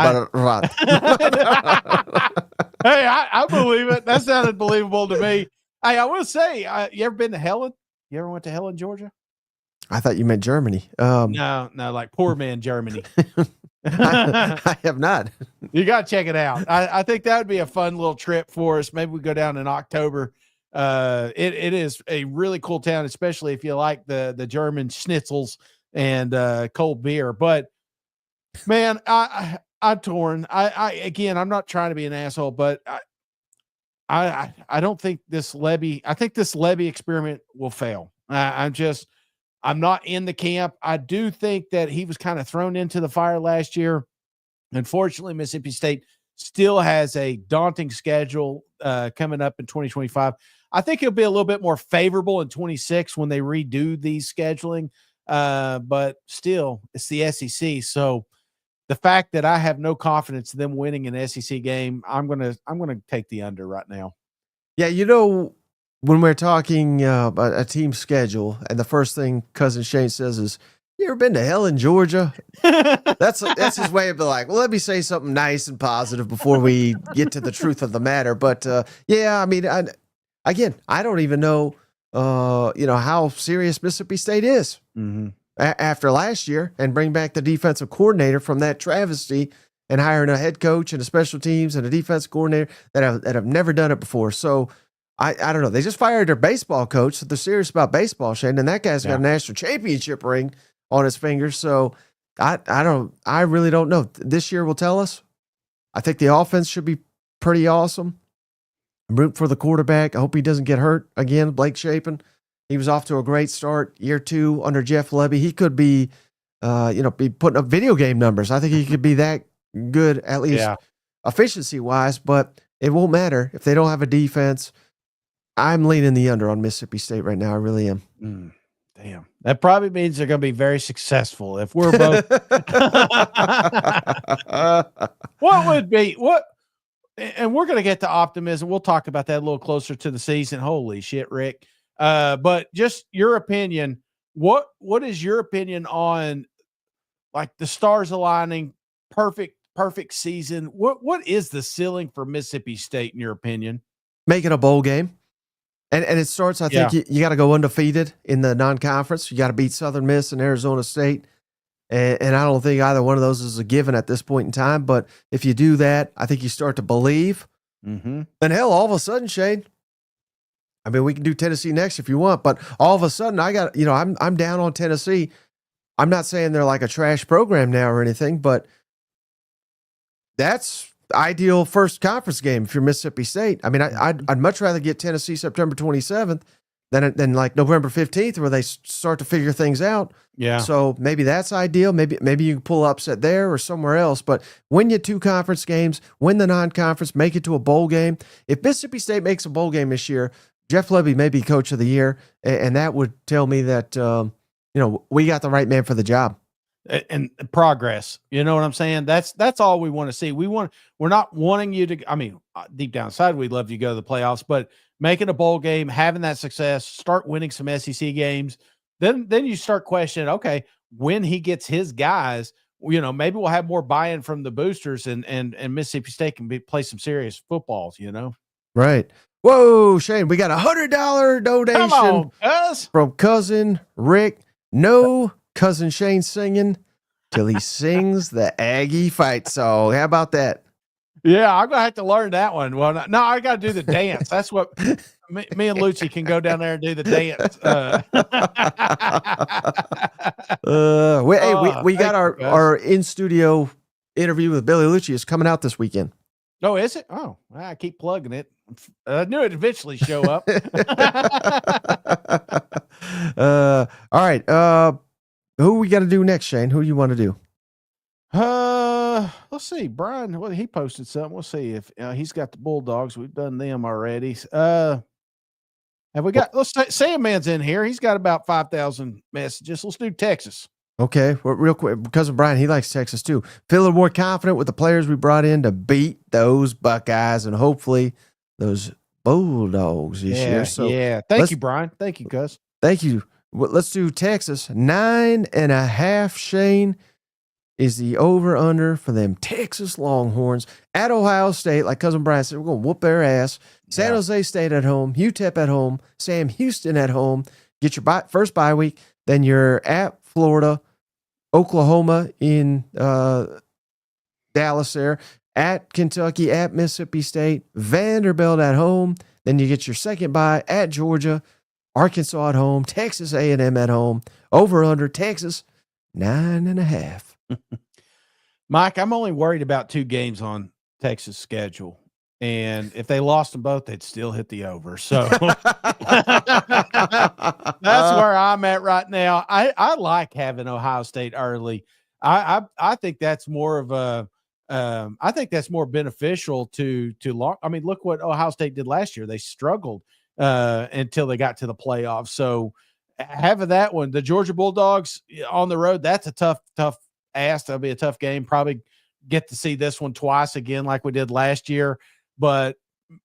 I believe it. That sounded believable to me. Hey, I will say, you ever been to Helen? You ever went to Helen, Georgia? I thought you meant Germany. No, like poor man Germany. I have not. You got to check it out. I think that would be a fun little trip for us. Maybe we go down in October. It is a really cool town, especially if you like the German schnitzels and cold beer. But man, I'm torn. Again, I'm not trying to be an asshole, but I don't think this Lebby. I think this Lebby experiment will fail. I'm not in the camp. I do think that he was kind of thrown into the fire last year. Unfortunately, Mississippi State still has a daunting schedule coming up in 2025. I think it'll be a little bit more favorable in 26 when they redo these scheduling. But still, it's the SEC. So the fact that I have no confidence in them winning an SEC game, I'm gonna take the under right now. Yeah, when we're talking a team schedule, and the first thing Cousin Shane says is, "You ever been to hell in Georgia?" That's his way of being like, well, let me say something nice and positive before we get to the truth of the matter. But yeah, I mean, I don't even know, how serious Mississippi State is after last year, and bring back the defensive coordinator from that travesty and hiring a head coach and a special teams and a defensive coordinator that have never done it before. So I don't know. They just fired their baseball coach, so they're serious about baseball, Shane, and that guy's got a national championship ring on his finger. So I really don't know. This year will tell us. I think the offense should be pretty awesome. I'm rooting for the quarterback. I hope he doesn't get hurt again. Blake Shapen. He was off to a great start year 2 under Jeff Lebby. He could be, be putting up video game numbers. I think he could be that good, at least efficiency wise, but it won't matter if they don't have a defense. I'm leaning the under on Mississippi State right now. I really am. Damn. That probably means they're going to be very successful if we're both. And we're going to get to optimism. We'll talk about that a little closer to the season. Holy shit, Rick. But just your opinion, what is your opinion on like the stars aligning, perfect season? What is the ceiling for Mississippi State in your opinion? Making a bowl game. And it starts, I think you got to go undefeated in the non-conference. You got to beat Southern Miss and Arizona State. And I don't think either one of those is a given at this point in time. But if you do that, I think you start to believe. And hell, all of a sudden, Shane, I mean, we can do Tennessee next if you want. But all of a sudden, I'm down on Tennessee. I'm not saying they're like a trash program now or anything, but that's ideal first conference game if you're Mississippi State. I mean, I'd much rather get Tennessee September 27th than like November 15th where they start to figure things out. Yeah. So maybe that's ideal. Maybe you can pull upset there or somewhere else. But win your 2 conference games, win the non-conference, make it to a bowl game. If Mississippi State makes a bowl game this year, Jeff Lebby may be coach of the year, and that would tell me that we got the right man for the job. And progress, you know what I'm saying? That's all we want to see. We're not wanting you to, I mean, deep down inside, we'd love you to go to the playoffs, but making a bowl game, having that success, start winning some SEC games, then you start questioning, okay, when he gets his guys, maybe we'll have more buy-in from the boosters and Mississippi State can play some serious footballs, Right. Whoa, Shane, we got $100 donation from Cousin Rick. No Cousin Shane singing till he sings the Aggie fight song. How about that? Yeah, I'm going to have to learn that one. Well, no, I got to do the dance. That's what me and Lucy can go down there and do the dance. We got our in-studio interview with Billy Lucci is coming out this weekend. Oh, is it? Oh, I keep plugging it. I knew it'd eventually show up. All right. Who we got to do next, Shane? Who you want to do? Let's see. Brian, he posted something. We'll see if he's got the Bulldogs. We've done them already. Have we got? Let's say Sandman's in here. He's got about 5,000 messages. Let's do Texas. Okay, well, real quick, because of Brian, he likes Texas too. Feeling more confident with the players we brought in to beat those Buckeyes and hopefully those Bulldogs this year. So thank you, Brian. Thank you, Gus. Thank you. Well, let's do Texas. 9.5, Shane, is the over-under for them Texas Longhorns at Ohio State. Like Cousin Brian said, we're going to whoop their ass. San Jose State at home, UTEP at home, Sam Houston at home. Get your first bye week. Then you're at Florida, Oklahoma in Dallas there, at Kentucky, at Mississippi State, Vanderbilt at home. Then you get your second bye at Georgia, Arkansas at home, Texas A&M at home, over under Texas 9.5. Mike, I'm only worried about 2 games on Texas' schedule. And if they lost them both, they'd still hit the over. So that's where I'm at right now. I like having Ohio State early. I think that's more of a I think that's more beneficial to long. I mean, look what Ohio State did last year. They struggled until they got to the playoffs. So having that one, the Georgia Bulldogs on the road, that's a tough ask. That'll be a tough game. Probably get to see this one twice again like we did last year. But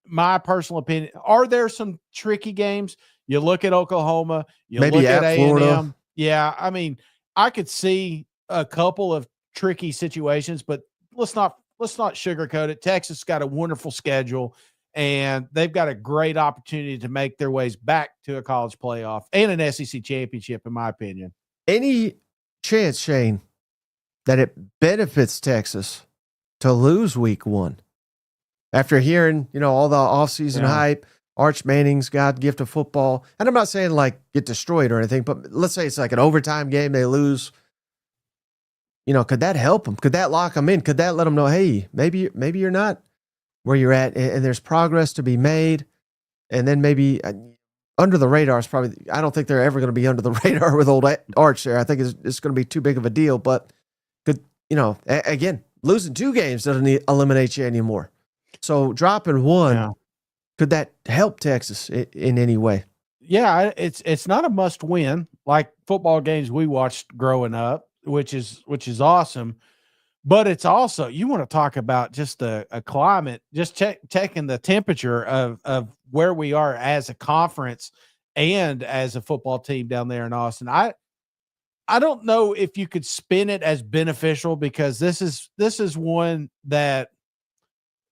my personal opinion, are there some tricky games? You look at Oklahoma, you Maybe look at A&M. Florida. Yeah, I mean, I could see a couple of tricky situations, but let's not sugarcoat it. Texas got a wonderful schedule, and they've got a great opportunity to make their ways back to a college playoff and an SEC championship, in my opinion. Any chance, Shane, that it benefits Texas to lose week 1? After hearing, all the offseason hype, Arch Manning's God gift of football, and I'm not saying like get destroyed or anything, but let's say it's like an overtime game, they lose. Could that help them? Could that lock them in? Could that let them know, hey, maybe you're not where you're at, and there's progress to be made, and then maybe under the radar is probably. I don't think they're ever going to be under the radar with old Arch there. I think it's going to be too big of a deal. But could again, losing 2 games doesn't eliminate you anymore. So dropping 1, could that help Texas in any way? Yeah, it's not a must win like football games we watched growing up, which is awesome. But it's also, you want to talk about just a climate, just checking the temperature of where we are as a conference and as a football team down there in Austin. I don't know if you could spin it as beneficial, because this is one that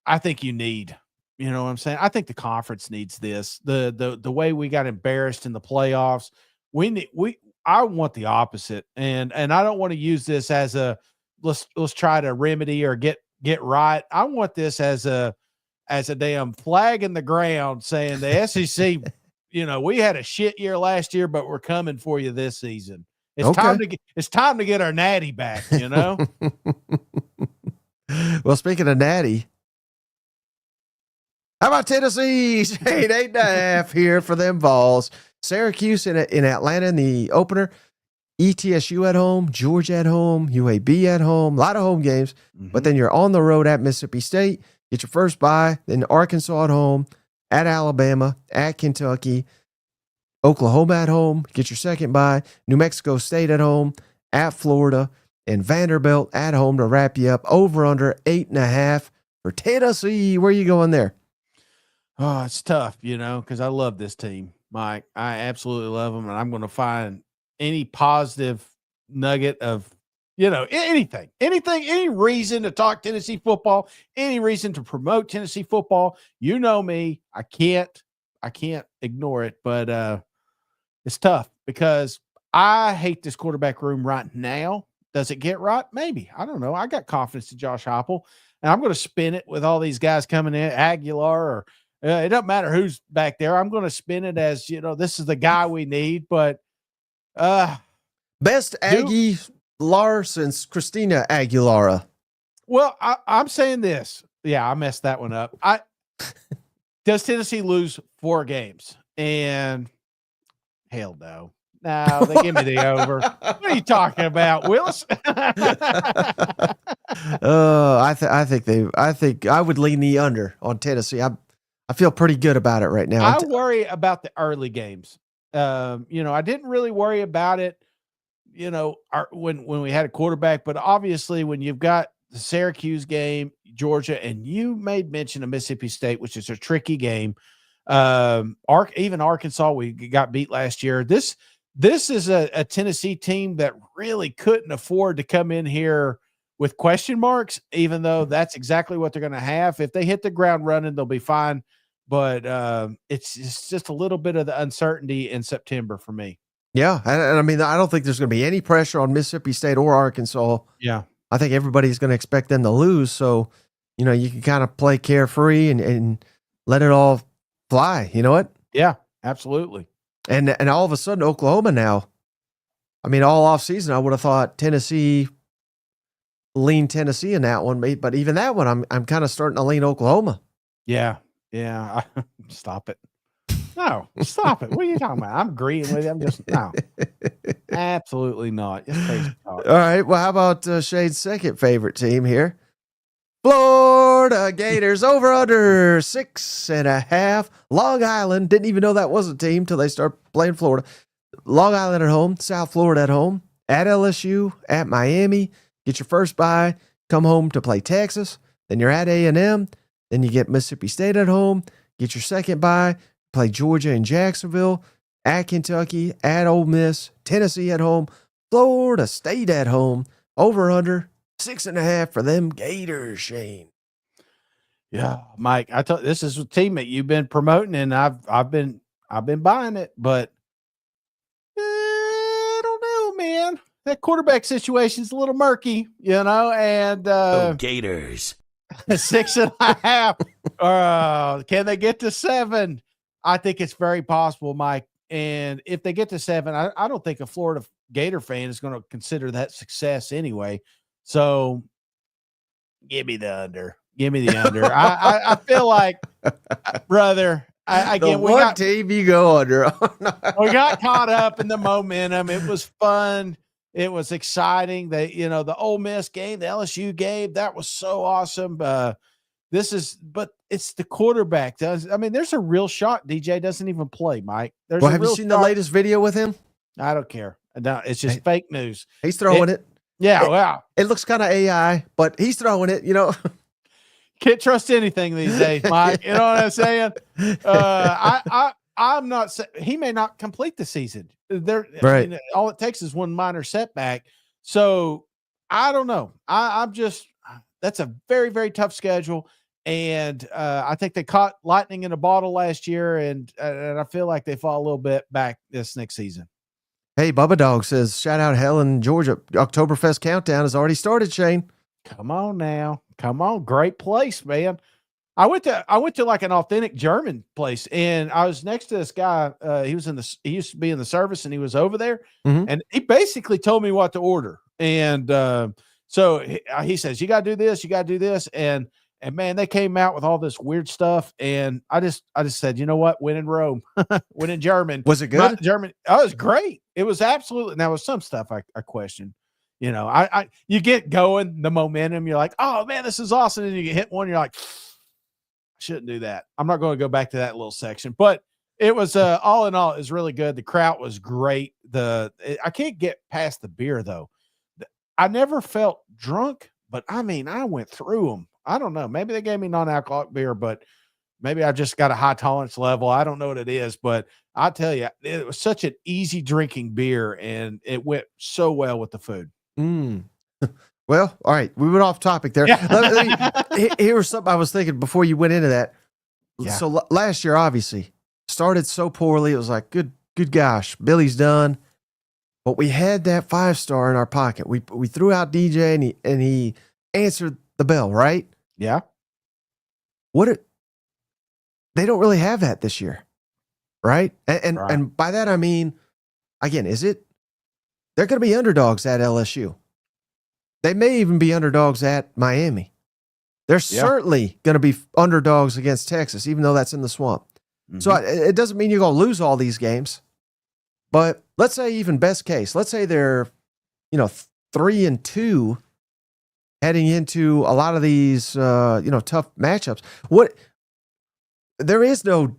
I think you need. You know what I'm saying? I think the conference needs this. The way we got embarrassed in the playoffs, I want the opposite, and I don't want to use this as a let's try to remedy or get right. I want this as a damn flag in the ground saying the SEC, we had a shit year last year, but we're coming for you this season. It's time to get our natty back, Well, speaking of natty, how about Tennessee? 8.5 here for them Vols. Syracuse in Atlanta in the opener. ETSU at home, Georgia at home, UAB at home. A lot of home games. Mm-hmm. But then you're on the road at Mississippi State. Get your first bye. Then Arkansas at home, at Alabama, at Kentucky, Oklahoma at home. Get your second bye. New Mexico State at home, at Florida, and Vanderbilt at home to wrap you up. Over under 8.5 for Tennessee. Where are you going there? Oh, it's tough, because I love this team, Mike. I absolutely love them, and I'm going to find any positive nugget of, anything, any reason to talk Tennessee football, any reason to promote Tennessee football. You know me, I can't ignore it, but it's tough because I hate this quarterback room right now. Does it get right? Maybe. I don't know. I got confidence in Josh Heupel, and I'm going to spin it with all these guys coming in, Aguilar or it doesn't matter who's back there. I'm going to spin it as, this is the guy we need, but best Aggie since Christina Aguilera. Well, I'm saying this. Yeah, I messed that one up. Does Tennessee lose 4 games? And hell no. No, they give me the over. What are you talking about, Willis? I think I would lean the under on Tennessee. I feel pretty good about it right now. I worry about the early games. I didn't really worry about it, when we had a quarterback, but obviously when you've got the Syracuse game, Georgia, and you made mention of Mississippi State, which is a tricky game. Even Arkansas, we got beat last year. This is a Tennessee team that really couldn't afford to come in here with question marks, even though that's exactly what they're going to have. If they hit the ground running, they'll be fine. But it's just a little bit of the uncertainty in September for me. Yeah, and I mean, I don't think there's going to be any pressure on Mississippi State or Arkansas. Yeah. I think everybody's going to expect them to lose. So, you can kind of play carefree and let it all fly. You know what? Yeah, absolutely. And all of a sudden, Oklahoma now, I mean, all offseason, I would have thought Tennessee in that one. But even that one, I'm kind of starting to lean Oklahoma. Yeah. Yeah. Stop it. No, stop it. What are you talking about? I'm agreeing with you. I'm just, no. Absolutely not. It's crazy talk. All right. Well, how about Shade's second favorite team here? Florida Gators over under 6.5. Long Island. Didn't even know that was a team till they start playing Florida. Long Island at home, South Florida at home, at LSU, at Miami. Get your first bye. Come home to play Texas. Then you're at A&M. Then you get Mississippi State at home, get your second bye, play Georgia and Jacksonville, at Kentucky, at Ole Miss, Tennessee at home, Florida State at home, over under 6.5 for them Gators, Shane. Yeah, Mike, I told this is a team that you've been promoting, and I've been buying it, but I don't know, man. That quarterback situation's a little murky, and Gators. 6.5. Can they get to 7? I think it's very possible, Mike. And if they get to 7, I don't think a Florida Gator fan is going to consider that success anyway. So give me the under. Give me the under. I feel like, brother, again, we got team you go under. we got caught up in the momentum. It was fun. It was exciting. The Ole Miss game, the LSU game, that was so awesome. But it's the quarterback. There's a real shot. DJ doesn't even play, Mike. Have you seen the latest video with him? I don't care. It's just fake news. He's throwing it. Yeah, wow. It looks kind of AI, but he's throwing it, Can't trust anything these days, Mike. You know what I'm saying? I'm not saying he may not complete the season. Right. All it takes is one minor setback. So I don't know. That's a very, very tough schedule. And I think they caught lightning in a bottle last year, and I feel like they fall a little bit back this next season. Hey, Bubba Dog says, shout out Helen, Georgia. Oktoberfest countdown has already started, Shane. Come on now. Come on. Great place, man. I went to like an authentic German place, and I was next to this guy. He used to be in the service, and he was over there, and he basically told me what to order. And so he says, you got to do this, you got to do this. And man, they came out with all this weird stuff. And I just said, you know what? Win in Rome, win in German. Was it good? Not German. Oh, it was great. It was absolutely. Now, with some stuff I questioned. You get going, the momentum. You're like, oh man, this is awesome. And you get hit one. You're like, I shouldn't do that. I'm not going to go back to that little section. But it was all in all, it was really good. The crowd was great. I can't get past the beer though. I never felt drunk, but I went through them. I don't know. Maybe they gave me non-alcoholic beer, but maybe I just got a high tolerance level. I don't know what it is, but I tell you, it was such an easy drinking beer, and it went so well with the food. Well, all right. We went off topic there. Here was something I was thinking before you went into that. Yeah. So last year, obviously, started so poorly. It was like, good gosh, Billy's done. But we had that 5-star in our pocket. We threw out DJ, and he answered the bell, right? Yeah. They don't really have that this year, right? And right. And by that I mean, again, they're going to be underdogs at LSU. They may even be underdogs at Miami. They're certainly going to be underdogs against Texas, even though that's in the swamp. So it doesn't mean you're going to lose all these games. But let's say even best case, let's say they're, 3-2 heading into a lot of these, tough matchups. There is no,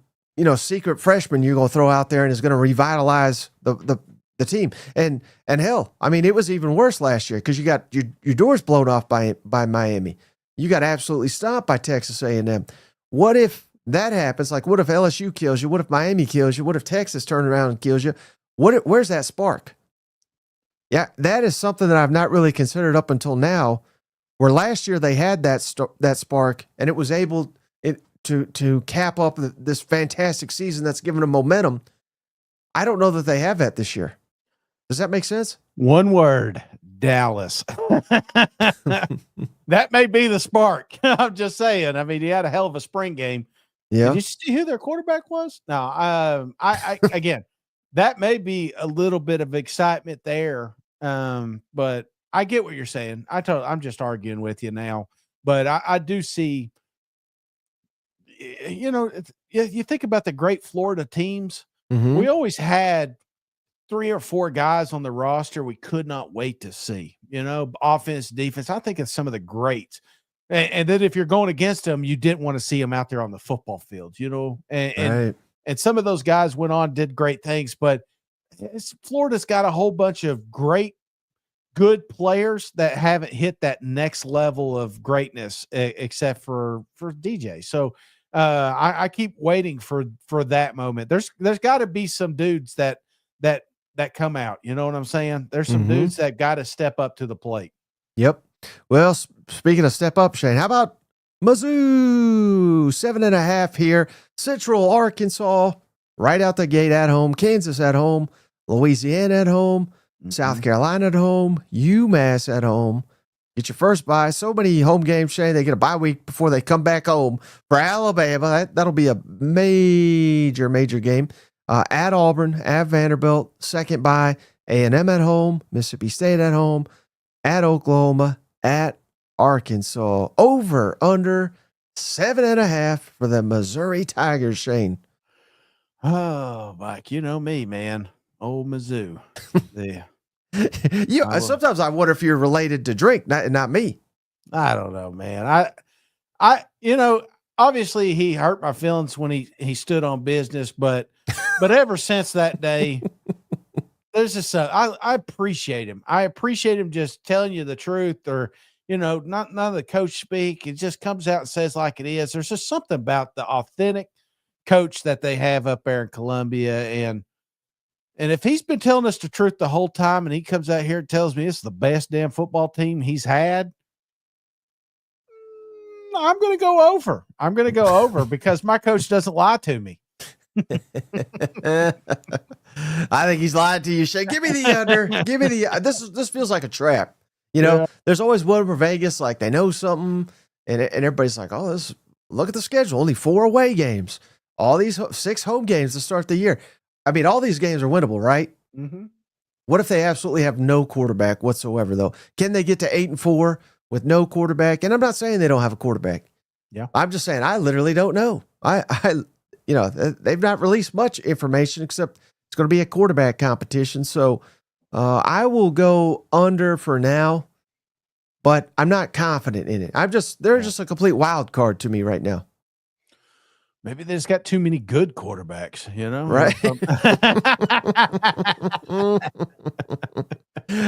secret freshman you're going to throw out there and is going to revitalize the team. And hell, it was even worse last year because you got your doors blown off by Miami. You got absolutely stomped by Texas A&M. What if that happens? Like, what if LSU kills you? What if Miami kills you? What if Texas turns around and kills you? Where's that spark? Yeah, that is something that I've not really considered up until now, where last year they had that spark, and it was able to cap up this fantastic season that's given them momentum. I don't know that they have that this year. Does that make sense? One word, Dallas. That may be the spark. I'm just saying. He had a hell of a spring game. Yeah. Did you see who their quarterback was? No. I again, that may be a little bit of excitement there. But I get what you're saying. I'm just arguing with you now. But I do see. You think about the great Florida teams. We always had 3 or 4 guys on the roster we could not wait to see, offense, defense. I think it's some of the greats. And then if you're going against them, you didn't want to see them out there on the football field, and some of those guys went on, did great things, but Florida's got a whole bunch of great good players that haven't hit that next level of greatness, except for DJ. So I keep waiting for that moment. There's got to be some dudes that come out. You know what I'm saying? There's some dudes that got to step up to the plate. Yep. Well, speaking of step up, Shane, how about Mizzou 7.5 here? Central Arkansas right out the gate at home. Kansas at home. Louisiana at home. South Carolina at home. UMass at home. Get your first bye. So many home games, Shane. They get a bye week before they come back home. For Alabama, that'll be a major game. At Auburn, at Vanderbilt, second bye. A&M at home. Mississippi State at home. At Oklahoma. At Arkansas. Over, under 7.5 for the Missouri Tigers, Shane. Oh, Mike, you know me, man. Old Mizzou. Yeah. Sometimes I wonder if you're related to Drake, not me. I don't know, man. I obviously he hurt my feelings when he stood on business, but ever since that day, there's just I appreciate him. I appreciate him just telling you the truth, or not none of the coach speak. It just comes out and says like it is. There's just something about the authentic coach that they have up there in Columbia, and if he's been telling us the truth the whole time, and he comes out here and tells me it's the best damn football team he's had, I'm going to go over. I'm going to go over because my coach doesn't lie to me. I think he's lying to you, Shane. Give me the under. Give me the. This feels like a trap. There's always one for Vegas, like they know something, and everybody's like, oh, look at the schedule. Only 4 away games. All these 6 home games to start the year. I mean, all these games are winnable, right? Mm-hmm. What if they absolutely have no quarterback whatsoever, though? Can they get to 8-4 with no quarterback? And I'm not saying they don't have a quarterback. Yeah, I'm just saying I literally don't know. They've not released much information except it's going to be a quarterback competition. So I will go under for now, but I'm not confident in it. They're just a complete wild card to me right now. Maybe they just got too many good quarterbacks, Right.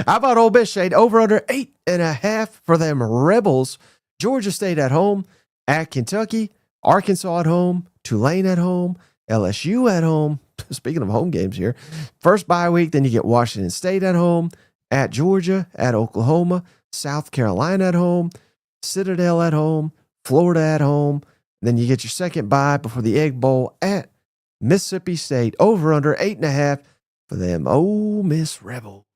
How about Ole Miss, Shade? Over under 8.5 for them Rebels. Georgia State at home, at Kentucky, Arkansas at home, Tulane at home, LSU at home. Speaking of home games here, first bye week, then you get Washington State at home, at Georgia, at Oklahoma, South Carolina at home, Citadel at home, Florida at home. Then you get your second bye before the Egg Bowl at Mississippi State. Over under 8.5 for them Ole Miss Rebels.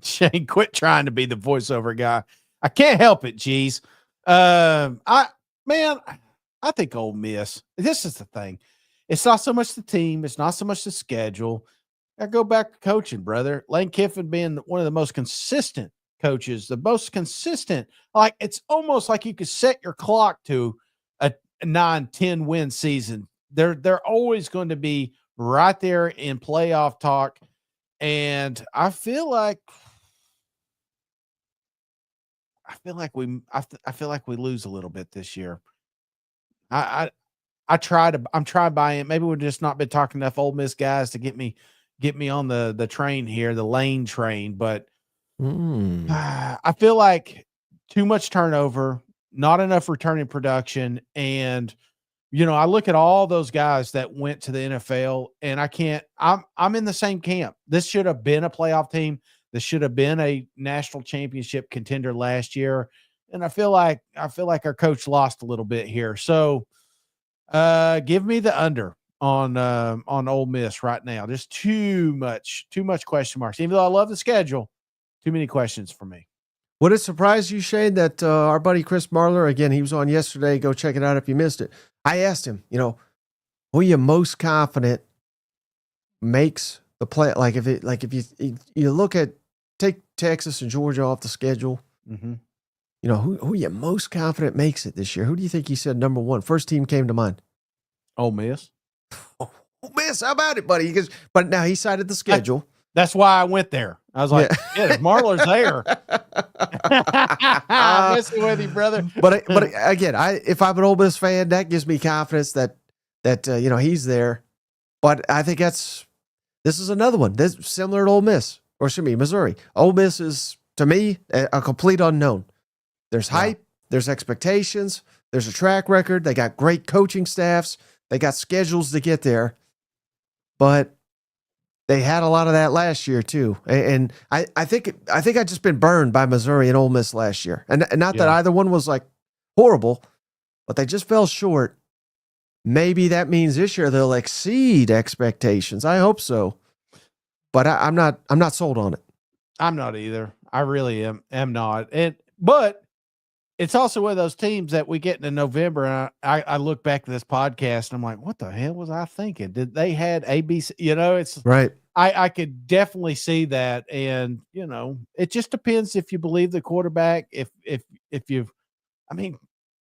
Shane, quit trying to be the voiceover guy. I can't help it, geez. I think Ole Miss. This is the thing. It's not so much the team. It's not so much the schedule. I go back to coaching, brother. Lane Kiffin being one of the most consistent coaches, the most consistent. Like it's almost like you could set your clock to a 9-10 win season. They're always going to be right there in playoff talk. And I feel like we lose a little bit this year. I'm trying buying. Maybe we've just not been talking enough Ole Miss guys to get me on the train here, the Lane train. But I feel like too much turnover, not enough returning production. And, I look at all those guys that went to the NFL and I'm in the same camp. This should have been a playoff team. This should have been a national championship contender last year. And I feel like our coach lost a little bit here. So give me the under on Ole Miss right now. Just too much question marks. Even though I love the schedule, too many questions for me. Would it surprise you, Shane, that our buddy Chris Marler, again, he was on yesterday. Go check it out if you missed it. I asked him, who are you most confident makes the play? Like if you look at, take Texas and Georgia off the schedule, who are you most confident makes it this year? Who do you think he said number one? First team came to mind. Ole Miss. Ole Miss, how about it, buddy? But now he cited the schedule. That's why I went there. I was like, if Marler's there. I'm messing with you, brother. But again, if I'm an Ole Miss fan, that gives me confidence that he's there. But I think this is another one. This similar to Ole Miss, or excuse me, Missouri. Ole Miss is, to me, a complete unknown. There's hype, there's expectations, there's a track record. They got great coaching staffs. They got schedules to get there. But they had a lot of that last year too. And I think I just been burned by Missouri and Ole Miss last year. And not that either one was like horrible, but they just fell short. Maybe that means this year they'll exceed expectations. I hope so. But I'm not sold on it. I'm not either. I really am not. But it's also one of those teams that we get into November, and I look back at this podcast, and I'm like, what the hell was I thinking? Did they had ABC? It's right. I could definitely see that, and it just depends if you believe the quarterback. If you've,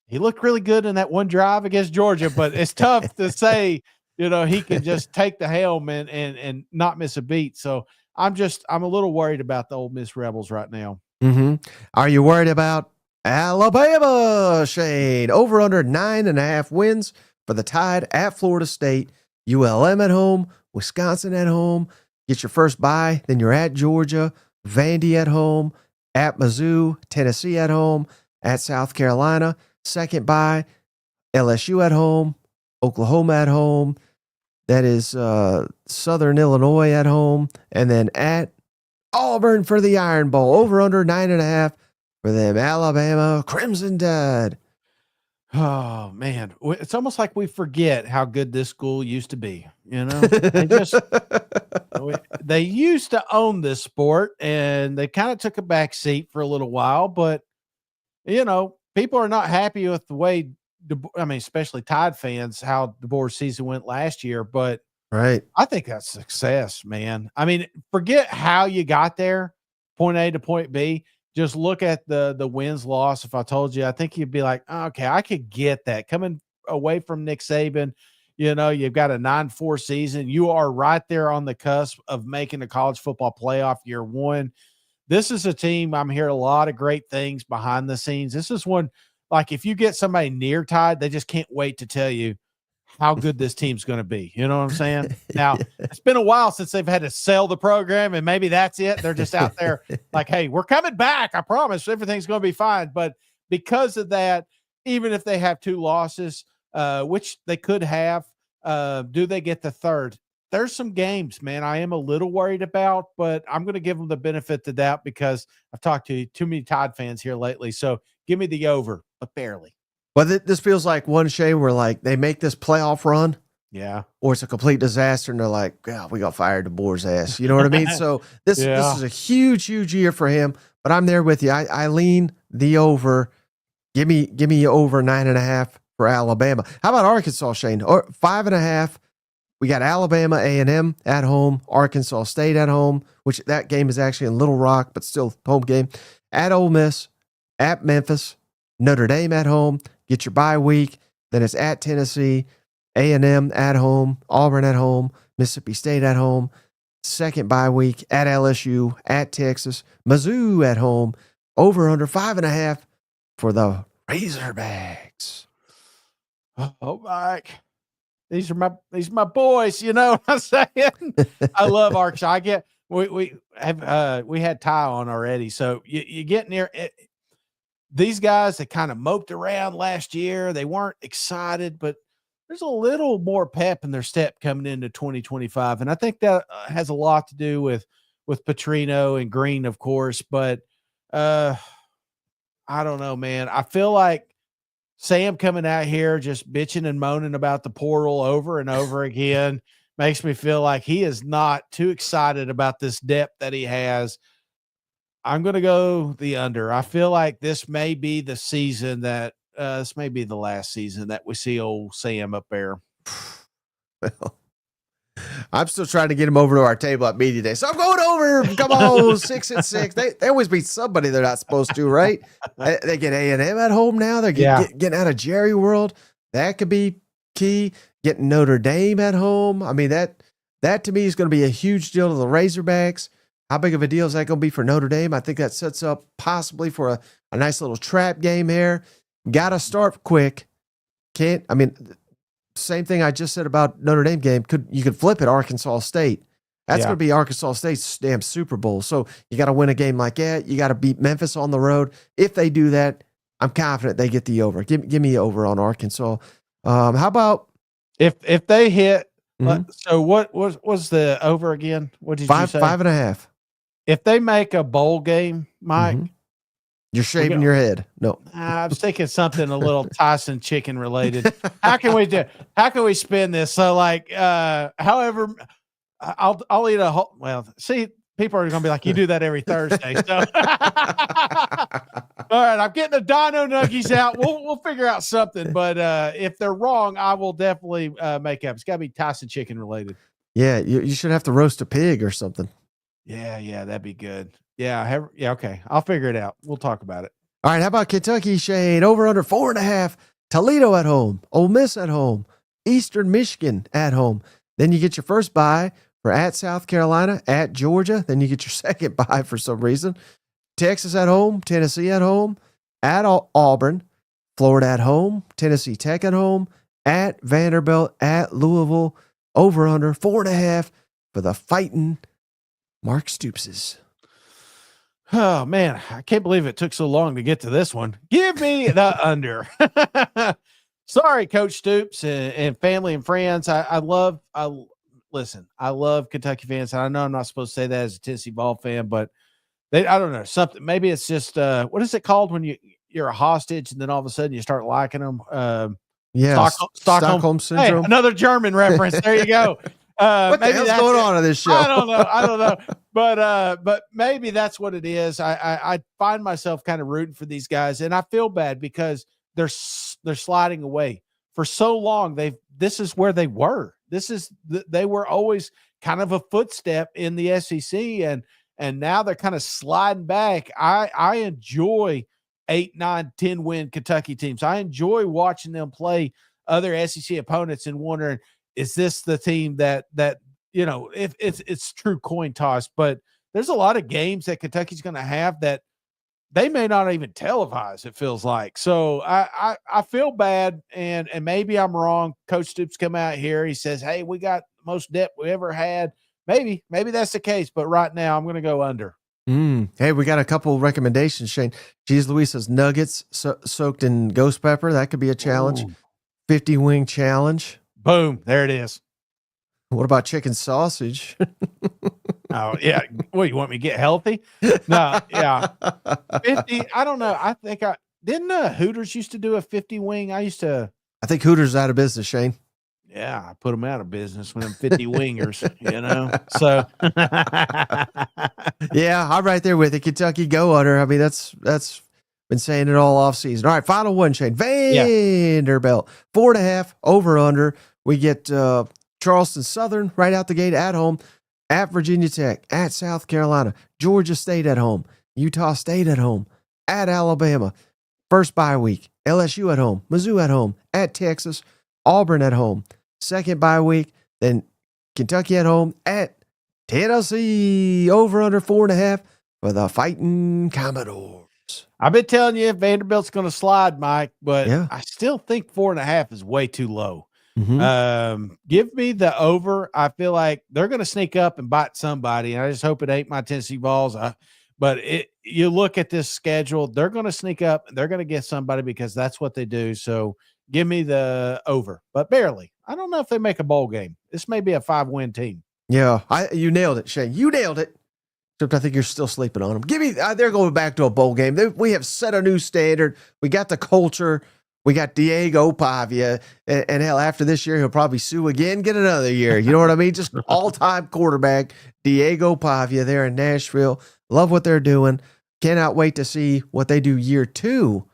he looked really good in that one drive against Georgia, but it's tough to say, he can just take the helm and not miss a beat. So I'm a little worried about the Ole Miss Rebels right now. Mm-hmm. Are you worried about Alabama, Shane? Over under 9.5 wins for the Tide at Florida State. ULM at home, Wisconsin at home. Get your first bye, then you're at Georgia, Vandy at home, at Mizzou, Tennessee at home, at South Carolina. Second bye, LSU at home, Oklahoma at home. That is Southern Illinois at home, and then at Auburn for the Iron Bowl. Over under 9.5 for them Alabama Crimson Tide. Oh man, it's almost like we forget how good this school used to be. They used to own this sport, and they kind of took a back seat for a little while. But people are not happy with the way. Especially Tide fans, how the board season went last year. But right, I think that's success, man. Forget how you got there, point A to point B. Just look at the wins loss. If I told you, I think you'd be like, oh, okay, I could get that. Coming away from Nick Saban, you've got a 9-4 season. You are right there on the cusp of making the college football playoff year one. This is a team, I'm hearing a lot of great things behind the scenes. This is one, like if you get somebody near Tide, they just can't wait to tell you how good this team's going to be. You know what I'm saying? Now, it's been a while since they've had to sell the program, and maybe that's it. They're just out there like, hey, we're coming back. I promise everything's going to be fine. But because of that, even if they have 2 losses, which they could have, do they get the third? There's some games, man, I am a little worried about, but I'm going to give them the benefit of the doubt because I've talked to too many Tide fans here lately. So give me the over, but barely. Well, this feels like one shame where like they make this playoff run. Yeah. Or it's a complete disaster and they're like, yeah, we got fired to Boar's ass. You know what I mean? So this is a huge, huge year for him, but I'm there with you. I lean the over. Give me over 9.5 for Alabama. How about Arkansas, Shane? Or 5.5. We got Alabama A&M at home, Arkansas State at home, which that game is actually in Little Rock, but still home game. At Ole Miss, at Memphis, Notre Dame at home. Get your bye week. Then it's at Tennessee, A&M at home, Auburn at home, Mississippi State at home. Second bye week at LSU, at Texas, Mizzou at home. Over under 5.5 for the Razorbacks. Oh, Mike. These are my boys, you know what I'm saying? I love Arkansas. We had Ty on already. So you get near it. These guys that kind of moped around last year, they weren't excited, but there's a little more pep in their step coming into 2025. And I think that has a lot to do with Petrino and Green, of course, but I don't know, man. I feel like Sam coming out here just bitching and moaning about the portal over and over again makes me feel like he is not too excited about this depth that he has. I'm going to go the under. I feel like this may be the season that this may be the last season that we see old Sam up there. Well, I'm still trying to get him over to our table at media day. So I'm going over. Come on, 6-6. They always beat somebody they're not supposed to, right? They get A&M at home now. They're getting out of Jerry World. That could be key. Getting Notre Dame at home. I mean, that to me is going to be a huge deal to the Razorbacks. How big of a deal is that going to be for Notre Dame? I think that sets up possibly for a nice little trap game here. Got to start quick. Same thing I just said about Notre Dame game. You could flip it Arkansas State. That's going to be Arkansas State's damn Super Bowl. So you got to win a game like that. You got to beat Memphis on the road. If they do that, I'm confident they get the over. Give me over on Arkansas. How about if they hit? So what was the over again? What did you say? 5.5. If they make a bowl game, Mike, you're shaving your head. No, I was thinking something a little Tyson chicken related. How can we do? How can we spin this? So like, however, I'll eat a whole. Well, see, people are going to be like, you do that every Thursday. So, all right, I'm getting the Dino Nuggies out. We'll figure out something. But if they're wrong, I will definitely make up. It's got to be Tyson chicken related. Yeah, you should have to roast a pig or something. Yeah, that'd be good. Yeah, okay. I'll figure it out. We'll talk about it. All right, how about Kentucky, Shane? Over under 4.5. Toledo at home. Ole Miss at home. Eastern Michigan at home. Then you get your first bye for at South Carolina, at Georgia. Then you get your second bye for some reason. Texas at home. Tennessee at home. At Auburn. Florida at home. Tennessee Tech at home. At Vanderbilt. At Louisville. Over under 4.5 for the Fighting Mark Stoopses. Oh, man, I can't believe it took so long to get to this one. Give me the under. Sorry, Coach Stoops and family and friends. I love Kentucky fans. I know I'm not supposed to say that as a Tennessee Vol fan, but I don't know, something. Maybe it's just what is it called when you're a hostage and then all of a sudden you start liking them? Stockholm syndrome. Hey, another German reference. There you go. What the hell's going on in this show? I don't know. But maybe that's what it is. I find myself kind of rooting for these guys, and I feel bad because they're sliding away for so long. This is where they were. They were always kind of a footstep in the SEC, and now they're kind of sliding back. I enjoy 8, 9, 10 win Kentucky teams. I enjoy watching them play other SEC opponents and wondering, is this the team that if it's true coin toss, but there's a lot of games that Kentucky's going to have that they may not even televise, it feels like. So I feel bad, and maybe I'm wrong. Coach Stoops come out here. He says, hey, we got the most depth we ever had. Maybe that's the case, but right now I'm going to go under. Hey, we got a couple recommendations, Shane. Cheese Louise says nuggets soaked in ghost pepper. That could be a challenge. 50 wing challenge. Boom. There it is. What about chicken sausage? Oh, yeah. What, you want me to get healthy? No, yeah. 50. I don't know. I think didn't Hooters used to do a 50 wing. I think Hooters is out of business, Shane. Yeah, I put them out of business with them 50 wingers, So yeah, I'm right there with it. Kentucky go under. I mean, that's been saying it all off season. All right, final one, Shane. Vanderbilt 4.5 over under. We get Charleston Southern right out the gate at home, at Virginia Tech, at South Carolina, Georgia State at home, Utah State at home, at Alabama. First bye week, LSU at home, Mizzou at home, at Texas, Auburn at home. Second bye week, then Kentucky at home, at Tennessee. Over under 4.5 for the Fighting Commodores. I've been telling you Vanderbilt's going to slide, Mike, but yeah. I still think 4.5 is way too low. Mm-hmm. Give me the over. I feel like they're going to sneak up and bite somebody, and I just hope it ain't my Tennessee Vols. But you look at this schedule, they're going to sneak up. They're going to get somebody because that's what they do. So give me the over, but barely. I don't know if they make a bowl game. This may be a 5-win team. Yeah, you nailed it, Shane. You nailed it. Except I think you're still sleeping on them. They're going back to a bowl game. We have set a new standard. We got the culture. We got Diego Pavia. And hell, after this year, he'll probably sue again, get another year. You know what I mean? Just all-time quarterback, Diego Pavia there in Nashville. Love what they're doing. Cannot wait to see what they do year 2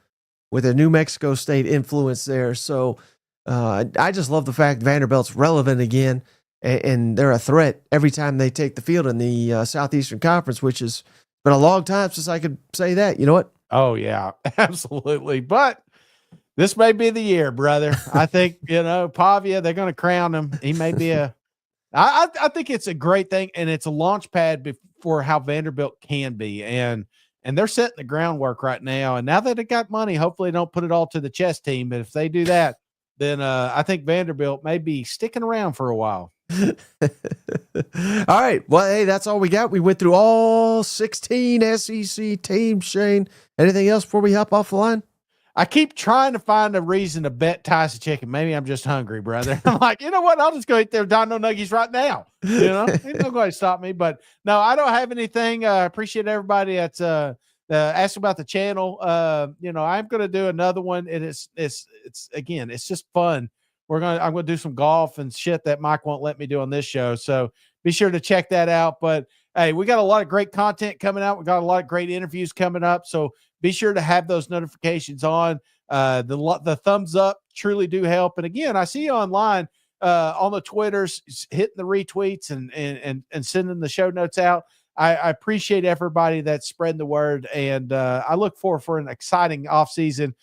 with a New Mexico State influence there. So I just love the fact Vanderbilt's relevant again, and they're a threat every time they take the field in the Southeastern Conference, which has been a long time since I could say that. You know what? Oh, yeah, absolutely. But this may be the year, brother. I think, Pavia, they're going to crown him. He may be I think it's a great thing, and it's a launch pad for how Vanderbilt can be. And they're setting the groundwork right now. And now that they got money, hopefully they don't put it all to the chess team. But if they do that, then I think Vanderbilt may be sticking around for a while. All right. Well, hey, that's all we got. We went through all 16 SEC teams, Shane. Anything else before we hop off the line? I keep trying to find a reason to bet Tyson chicken. Maybe I'm just hungry, brother. I'm like, you know what? I'll just go eat their Dino Nuggies right now. You know, ain't no going to stop me. But no, I don't have anything. I appreciate everybody that's asked about the channel. You know, I'm going to do another one. It's again, it's just fun. I'm going to do some golf and shit that Mike won't let me do on this show. So be sure to check that out. But hey, we got a lot of great content coming out. We got a lot of great interviews coming up. So be sure to have those notifications on. The thumbs up truly do help. And again, I see you online on the Twitters, hitting the retweets and sending the show notes out. I appreciate everybody that's spreading the word. And I look forward for an exciting offseason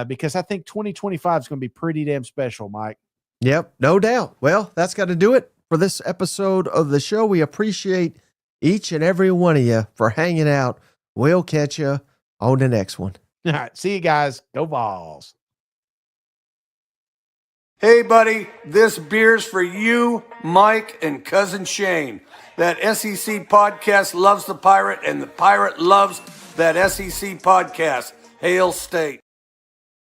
because I think 2025 is going to be pretty damn special, Mike. Yep, no doubt. Well, that's got to do it for this episode of the show. We appreciate each and every one of you for hanging out. We'll catch you on the next one. All right. See you guys. Go Vols. Hey, buddy, this beer's for you, Mike, and Cousin Shane. That SEC podcast loves the Pirate, and the Pirate loves that SEC podcast. Hail State.